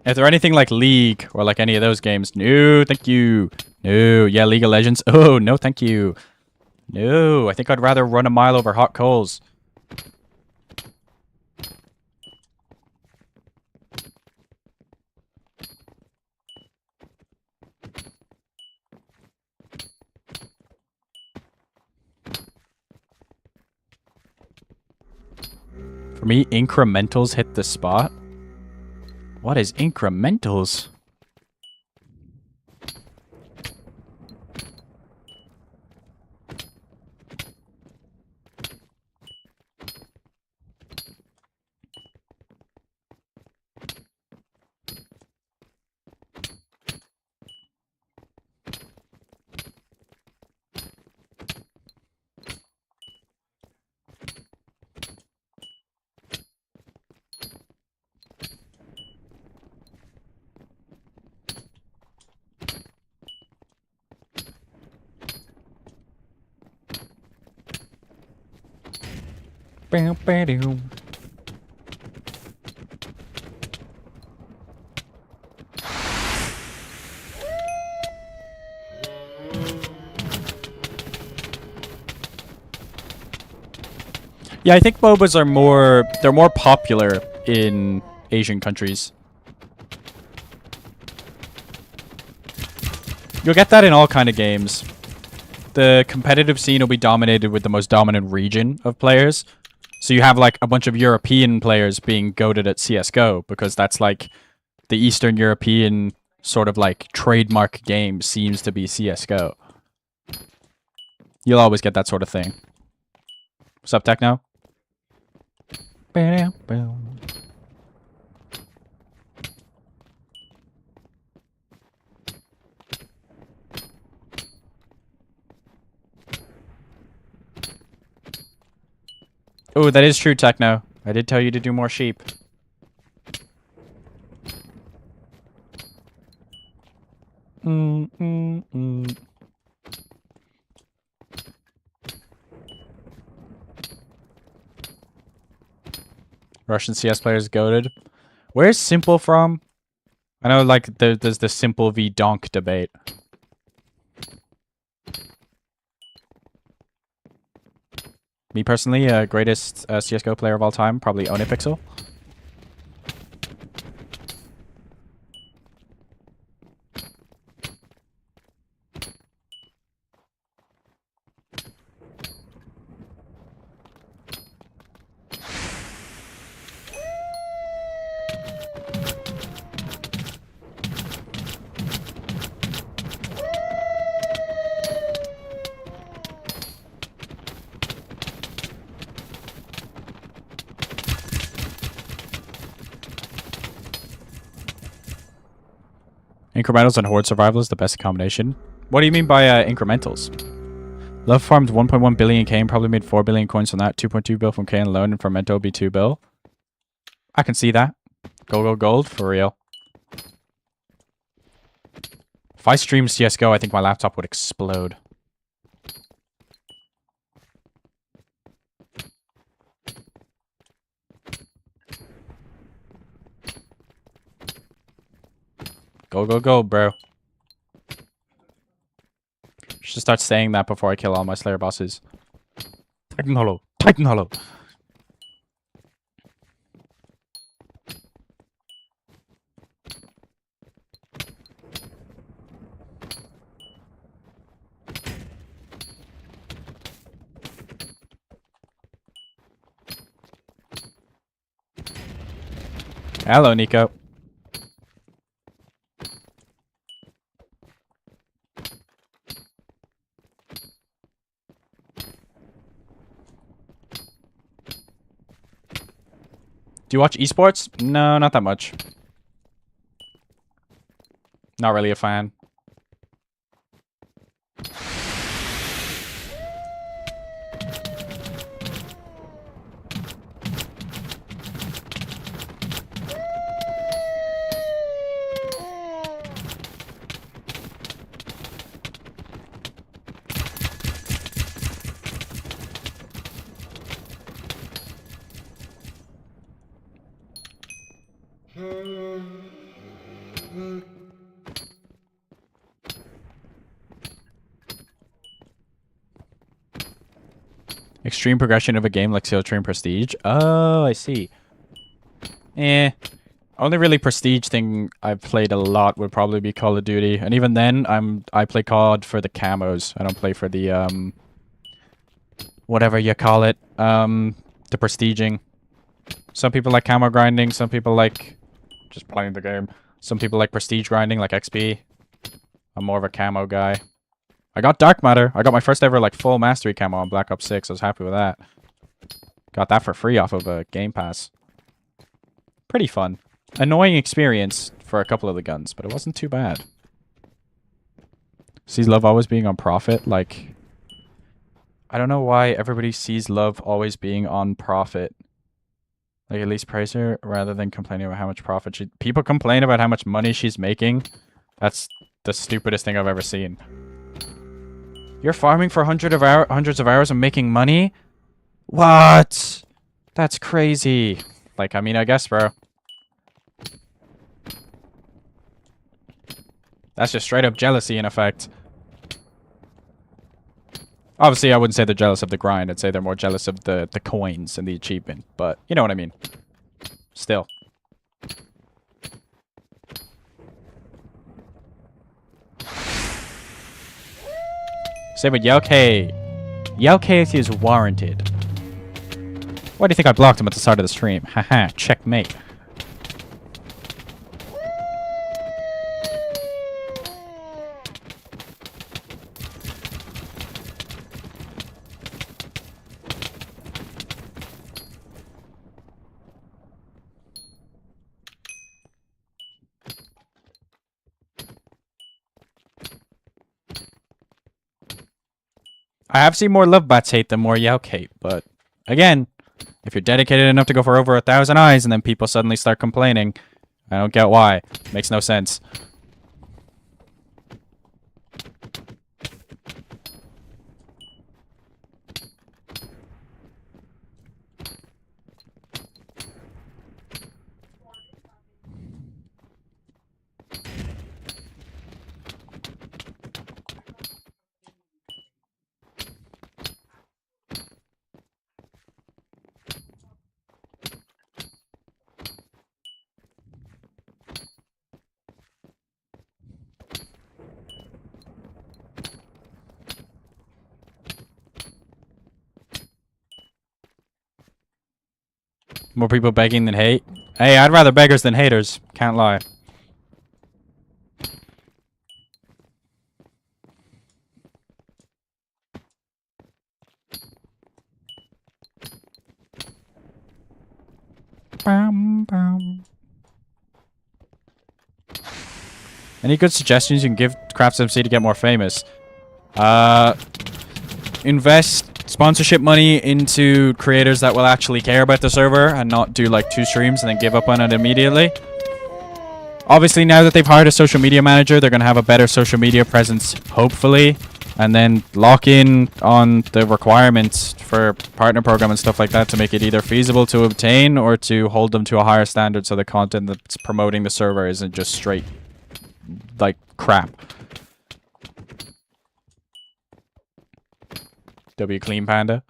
If they're anything like League or like any of those games, no, thank you. No, yeah, League of Legends. Oh, no, thank you. No, I think I'd rather run a mile over hot coals. For me, incrementals hit the spot. What is incrementals? Yeah, I think MOBAs are they're more popular in Asian countries. You'll get that in all kind of games. The competitive scene will be dominated with the most dominant region of players. So you have like a bunch of European players being goated at CSGO because that's like the Eastern European sort of like trademark game seems to be CSGO. You'll always get that sort of thing. What's up, Techno? Oh, that is true, Techno. I did tell you to do more sheep. Russian CS players goated. Where's Simple from? I know, like, there's the Simple v Donk debate. Me personally, greatest CSGO player of all time, probably Onipixel. Incrementals and Horde Survival is the best combination. What do you mean by incrementals? Love farmed 1.1 billion K and probably made 4 billion coins from that. 2.2 bill from K alone, and Fermento will be 2 bill. I can see that. Go gold, for real. If I streamed CSGO, I think my laptop would explode. Go, bro. Should start saying that before I kill all my Slayer bosses. Titan Hollow. Titan Hollow. Hello, Nico. Do you watch esports? No, not that much. Not really a fan. Extreme progression of a game like Seal Train Prestige. Oh, I see. Only really prestige thing I've played a lot would probably be Call of Duty, and even then, I play COD for the camos. I don't play for the whatever you call it, the prestiging. Some people like camo grinding. Some people like just playing the game. Some people like prestige grinding, like XP. I'm more of a camo guy. I got Dark Matter. I got my first ever like full mastery camo on Black Ops 6. I was happy with that. Got that for free off of a Game Pass. Pretty fun. Annoying experience for a couple of the guns, but it wasn't too bad. Sees love always being on profit. Like, I don't know why everybody sees love always being on profit. Like, at least praise her rather than complaining about how much profit she... People complain about how much money she's making. That's the stupidest thing I've ever seen. You're farming for hundreds of hours and making money? What? That's crazy. Like, I mean, I guess, bro. That's just straight up jealousy in effect. Obviously, I wouldn't say they're jealous of the grind. I'd say they're more jealous of the coins and the achievement. But you know what I mean. Still. Same with Yelk. Yelk is warranted. Why do you think I blocked him at the start of the stream? Haha, checkmate. I have seen more love bots hate than more Yelk hate, but again, if you're dedicated enough to go for over 1,000 eyes and then people suddenly start complaining, I don't get why. Makes no sense. More people begging than hate. Hey, I'd rather beggars than haters. Can't lie. Bam, bam. Any good suggestions you can give CraftersMC to get more famous? Invest sponsorship money into creators that will actually care about the server and not do like 2 streams and then give up on it immediately. Obviously, now that they've hired a social media manager, they're going to have a better social media presence, hopefully. And then lock in on the requirements for partner program and stuff like that to make it either feasible to obtain or to hold them to a higher standard so the content that's promoting the server isn't just straight, like, crap. W Clean Panda.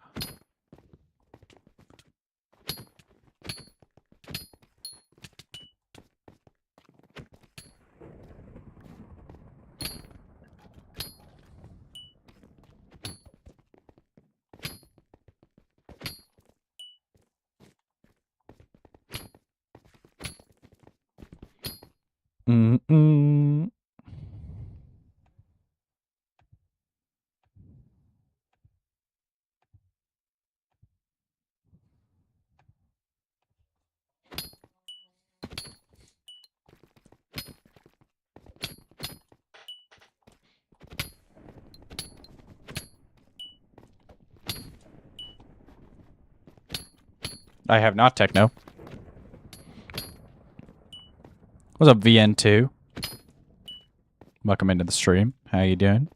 Mm-mm. I have not techno. What's up, VN2? Welcome into the stream. How you doing?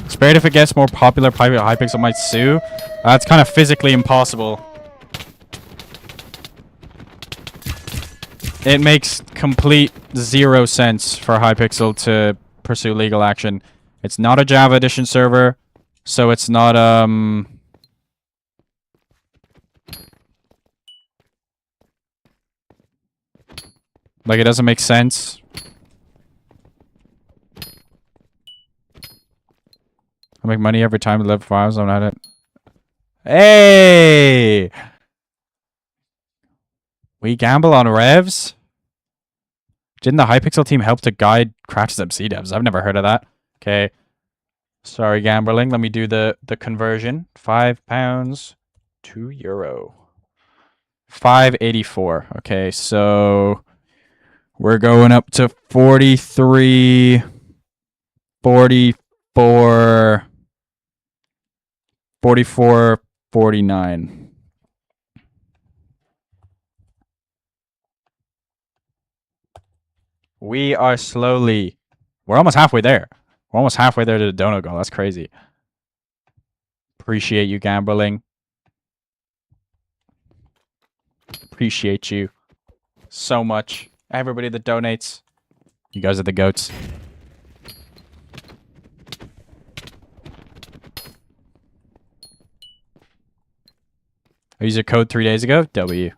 Spared if it gets more popular, private Hypixel might sue. It's kind of physically impossible. It makes complete 0 sense for Hypixel to pursue legal action. It's not a Java Edition server, so it's not, like, it doesn't make sense. I make money every time I live files on it. Hey! We gamble on revs? Didn't the Hypixel team help to guide CraftersMC devs? I've never heard of that. Okay. Sorry, gambling. Let me do the conversion. £5 to euro. 584. Okay, so we're going up to 43, 44, 44, 49. We are slowly. We're almost halfway there. We're almost halfway there to the donut goal. That's crazy. Appreciate you, gambling. Appreciate you so much. Everybody that donates. You guys are the goats. I used a code 3 days ago. W.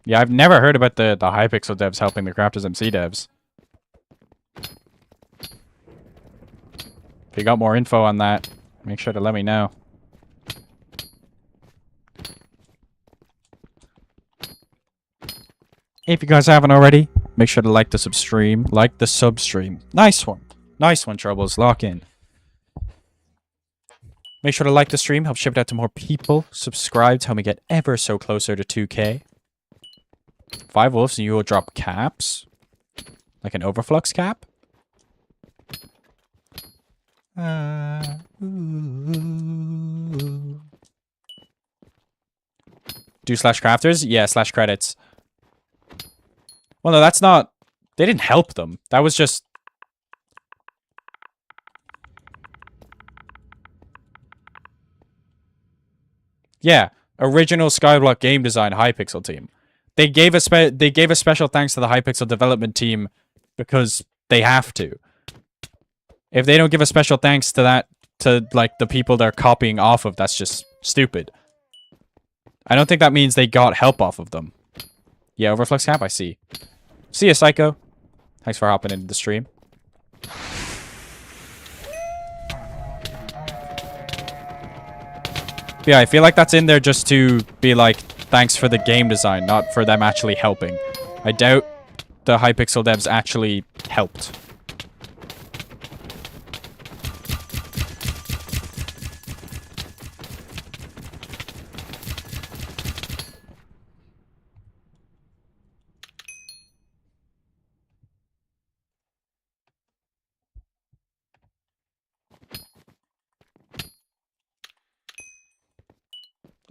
Yeah, I've never heard about the Hypixel devs helping the CraftersMC devs. If you got more info on that, make sure to let me know. If you guys haven't already, make sure to like the substream. Like the substream. Nice one. Nice one, Troubles. Lock in. Make sure to like the stream. Help ship it out to more people. Subscribe to help me get ever so closer to 2K. 5 wolves and you will drop caps. Like an overflux cap. Do /crafters? Yeah, /credits. Well, no, that's not... They didn't help them. That was just... Yeah, original Skyblock game design Hypixel team. They gave a special thanks to the Hypixel development team because they have to. If they don't give a special thanks to that, to like the people they're copying off of, that's just stupid. I don't think that means they got help off of them. Yeah, overflux cap, I see. See ya, Psycho. Thanks for hopping into the stream. But yeah, I feel like that's in there just to be like, thanks for the game design, not for them actually helping. I doubt the Hypixel devs actually helped.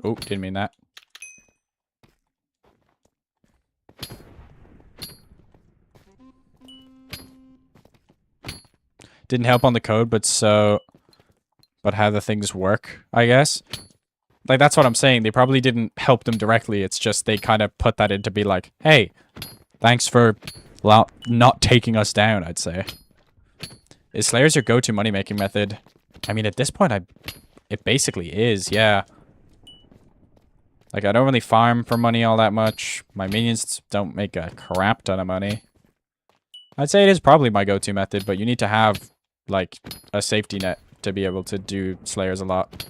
Oh, didn't mean that. Didn't help on the code, but how the things work, I guess. Like, that's what I'm saying. They probably didn't help them directly. It's just they kind of put that in to be like, hey, thanks for not taking us down, I'd say. Is Slayers your go-to money-making method? I mean, at this point, it basically is, yeah. Like, I don't really farm for money all that much. My minions don't make a crap ton of money. I'd say it is probably my go-to method, but you need to have, like, a safety net to be able to do Slayers a lot.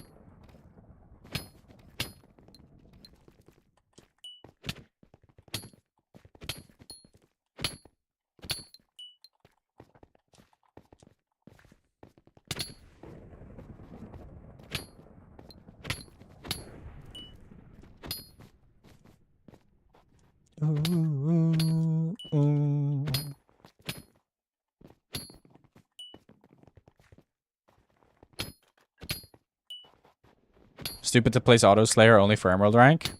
Stupid to place Auto Slayer only for Emerald rank?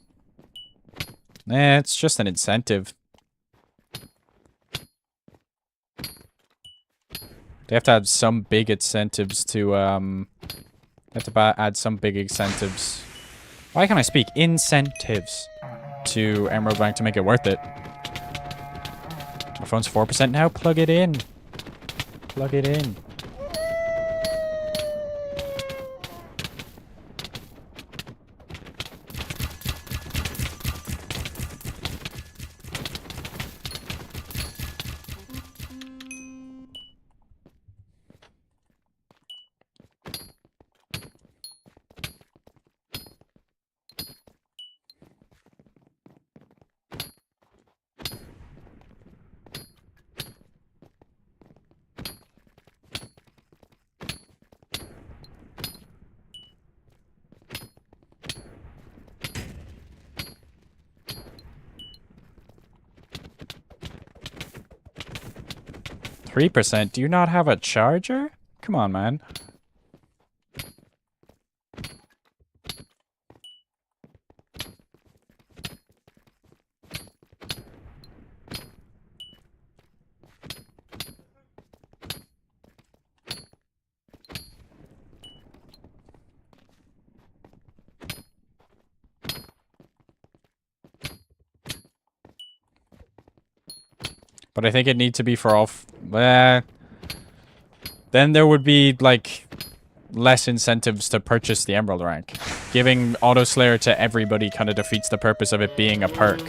It's just an incentive. They have to add some big incentives to, they have to add some big incentives. Why can't I speak? Incentives to Emerald rank to make it worth it. My phone's 4% now. Plug it in. Plug it in. 3%? Do you not have a charger? Come on, man. But I think it needs to be for all... then there would be, like, less incentives to purchase the Emerald rank. Giving Auto Slayer to everybody kind of defeats the purpose of it being a perk.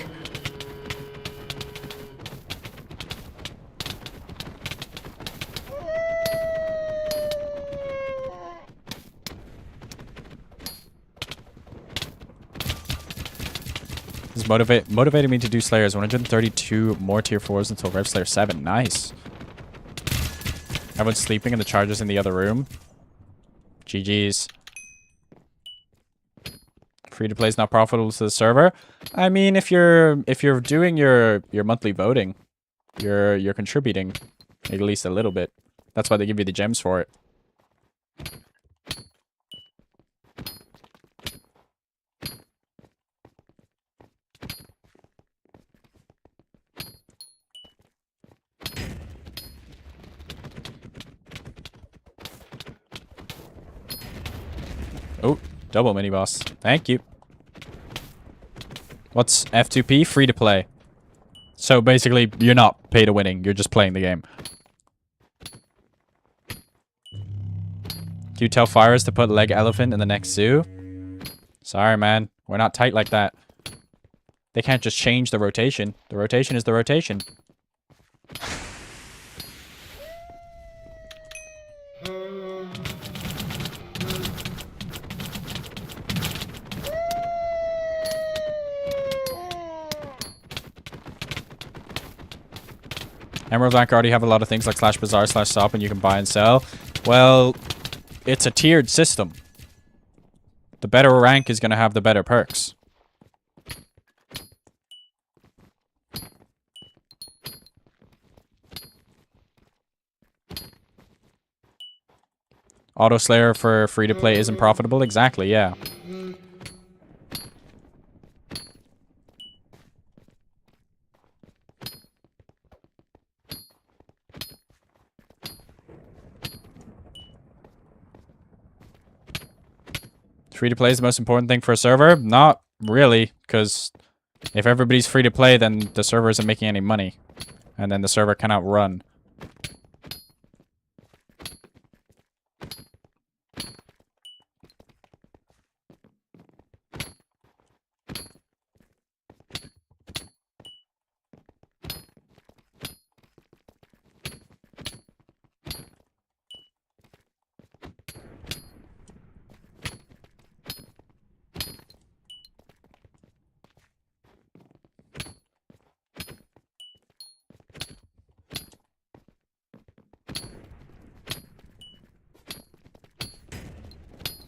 This motivated me to do Slayers. 132 more tier 4s until Rev Slayer 7. Nice. Everyone's sleeping and the charger's in the other room. GG's. Free to play is not profitable to the server. I mean, if you're doing your monthly voting, you're contributing at least a little bit. That's why they give you the gems for it. Oh, double mini boss. Thank you. What's F2P? Free to play. So basically, you're not pay to winning. You're just playing the game. Do you tell Fires to put leg elephant in the next zoo? Sorry, man. We're not tight like that. They can't just change the rotation. The rotation is the rotation. Emerald rank already have a lot of things like slash bazaar slash shop and you can buy and sell. Well, it's a tiered system. The better rank is going to have the better perks. Auto Slayer for free to play isn't profitable? Exactly, yeah. Free to play is the most important thing for a server? Not really, because if everybody's free to play, then the server isn't making any money. And then the server cannot run.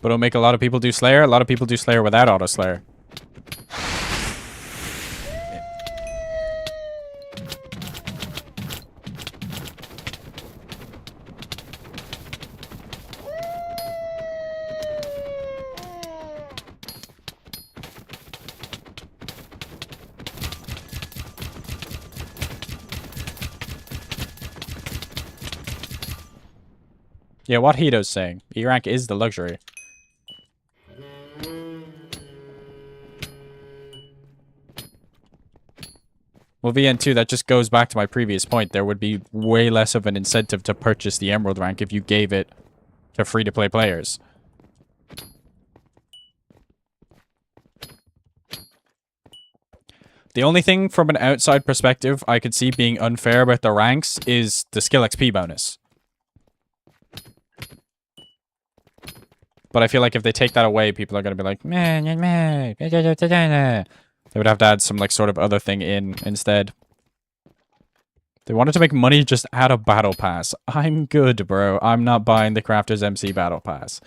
But it'll make a lot of people do Slayer. A lot of people do Slayer without Auto Slayer. Yeah, what Hito's saying. E rank is the luxury. Well, VN2, that just goes back to my previous point. There would be way less of an incentive to purchase the Emerald rank if you gave it to free-to-play players. The only thing from an outside perspective I could see being unfair about the ranks is the skill XP bonus. But I feel like if they take that away, people are going to be like, meh, meh, meh. They would have to add some, like, sort of other thing in instead. They wanted to make money, just add a battle pass. I'm good, bro. I'm not buying the CraftersMC battle pass.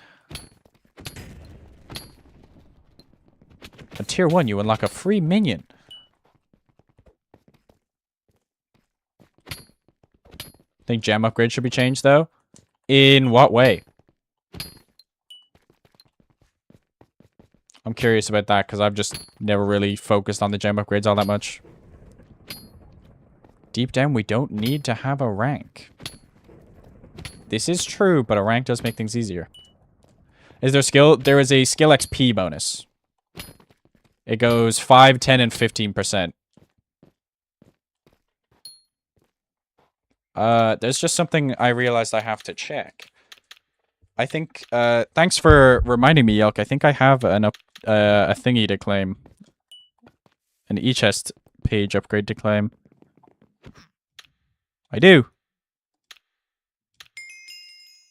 At tier 1, you unlock a free minion. Think gem upgrade should be changed, though? In what way? I'm curious about that, because I've just never really focused on the gem upgrades all that much. Deep down, we don't need to have a rank. This is true, but a rank does make things easier. Is there skill? There is a skill XP bonus. It goes 5, 10, and 15%. There's just something I realized I have to check. I think, thanks for reminding me, Yelk. I think I have a thingy to claim. An e-chest page upgrade to claim. I do.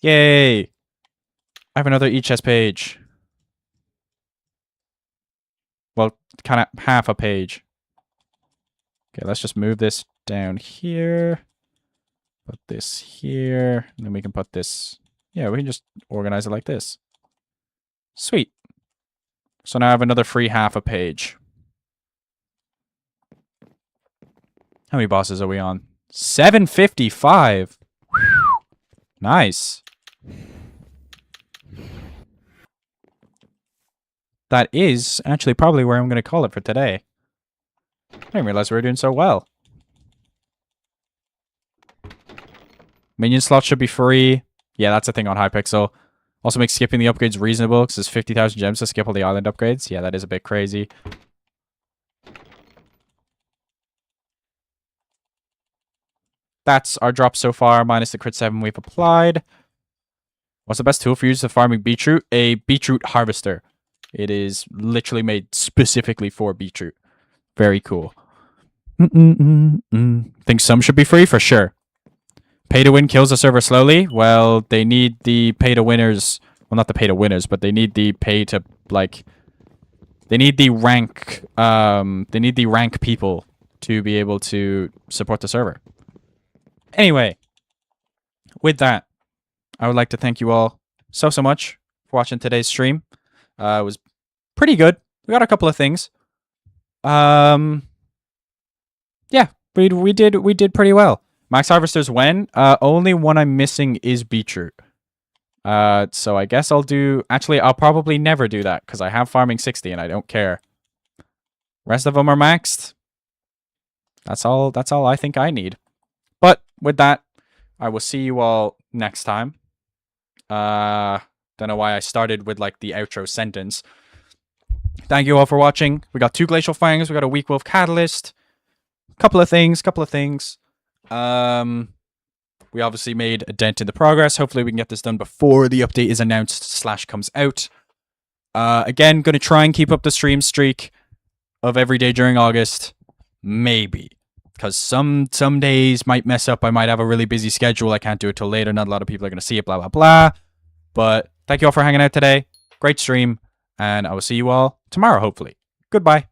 Yay! I have another e-chest page. Well, kind of half a page. Okay, let's just move this down here. Put this here. And then we can put this... Yeah, we can just organize it like this. Sweet. So now I have another free half a page. How many bosses are we on? 755. Nice. That is actually probably where I'm going to call it for today. I didn't realize we were doing so well. Minion slots should be free. Yeah, that's a thing on Hypixel. Also makes skipping the upgrades reasonable because there's 50,000 gems to skip all the island upgrades. Yeah, that is a bit crazy. That's our drop so far, minus the crit 7 we've applied. What's the best tool for use of farming beetroot? A beetroot harvester. It is literally made specifically for beetroot. Very cool. Think some should be free? For sure. Pay to win kills the server slowly? Well, they need the pay to winners. Well, not the pay to winners, but they need the pay to, like... They need the rank... they need the rank people to be able to support the server. Anyway. With that, I would like to thank you all so much for watching today's stream. It was pretty good. We got a couple of things. Yeah, we did pretty well. Max harvesters when? Only one I'm missing is beetroot. So I guess I'll do... Actually, I'll probably never do that because I have farming 60 and I don't care. Rest of them are maxed. That's all I think I need. But with that, I will see you all next time. Don't know why I started with like the outro sentence. Thank you all for watching. We got 2 Glacial Fangs. We got a Weak Wolf Catalyst. Couple of things. We obviously made a dent in the progress. Hopefully we can get this done before the update is announced / comes out. Again, going to try and keep up the stream streak of every day during August. Maybe. Because some days might mess up. I might have a really busy schedule. I can't do it till later. Not a lot of people are going to see it, blah, blah, blah. But thank you all for hanging out today. Great stream. And I will see you all tomorrow, hopefully. Goodbye.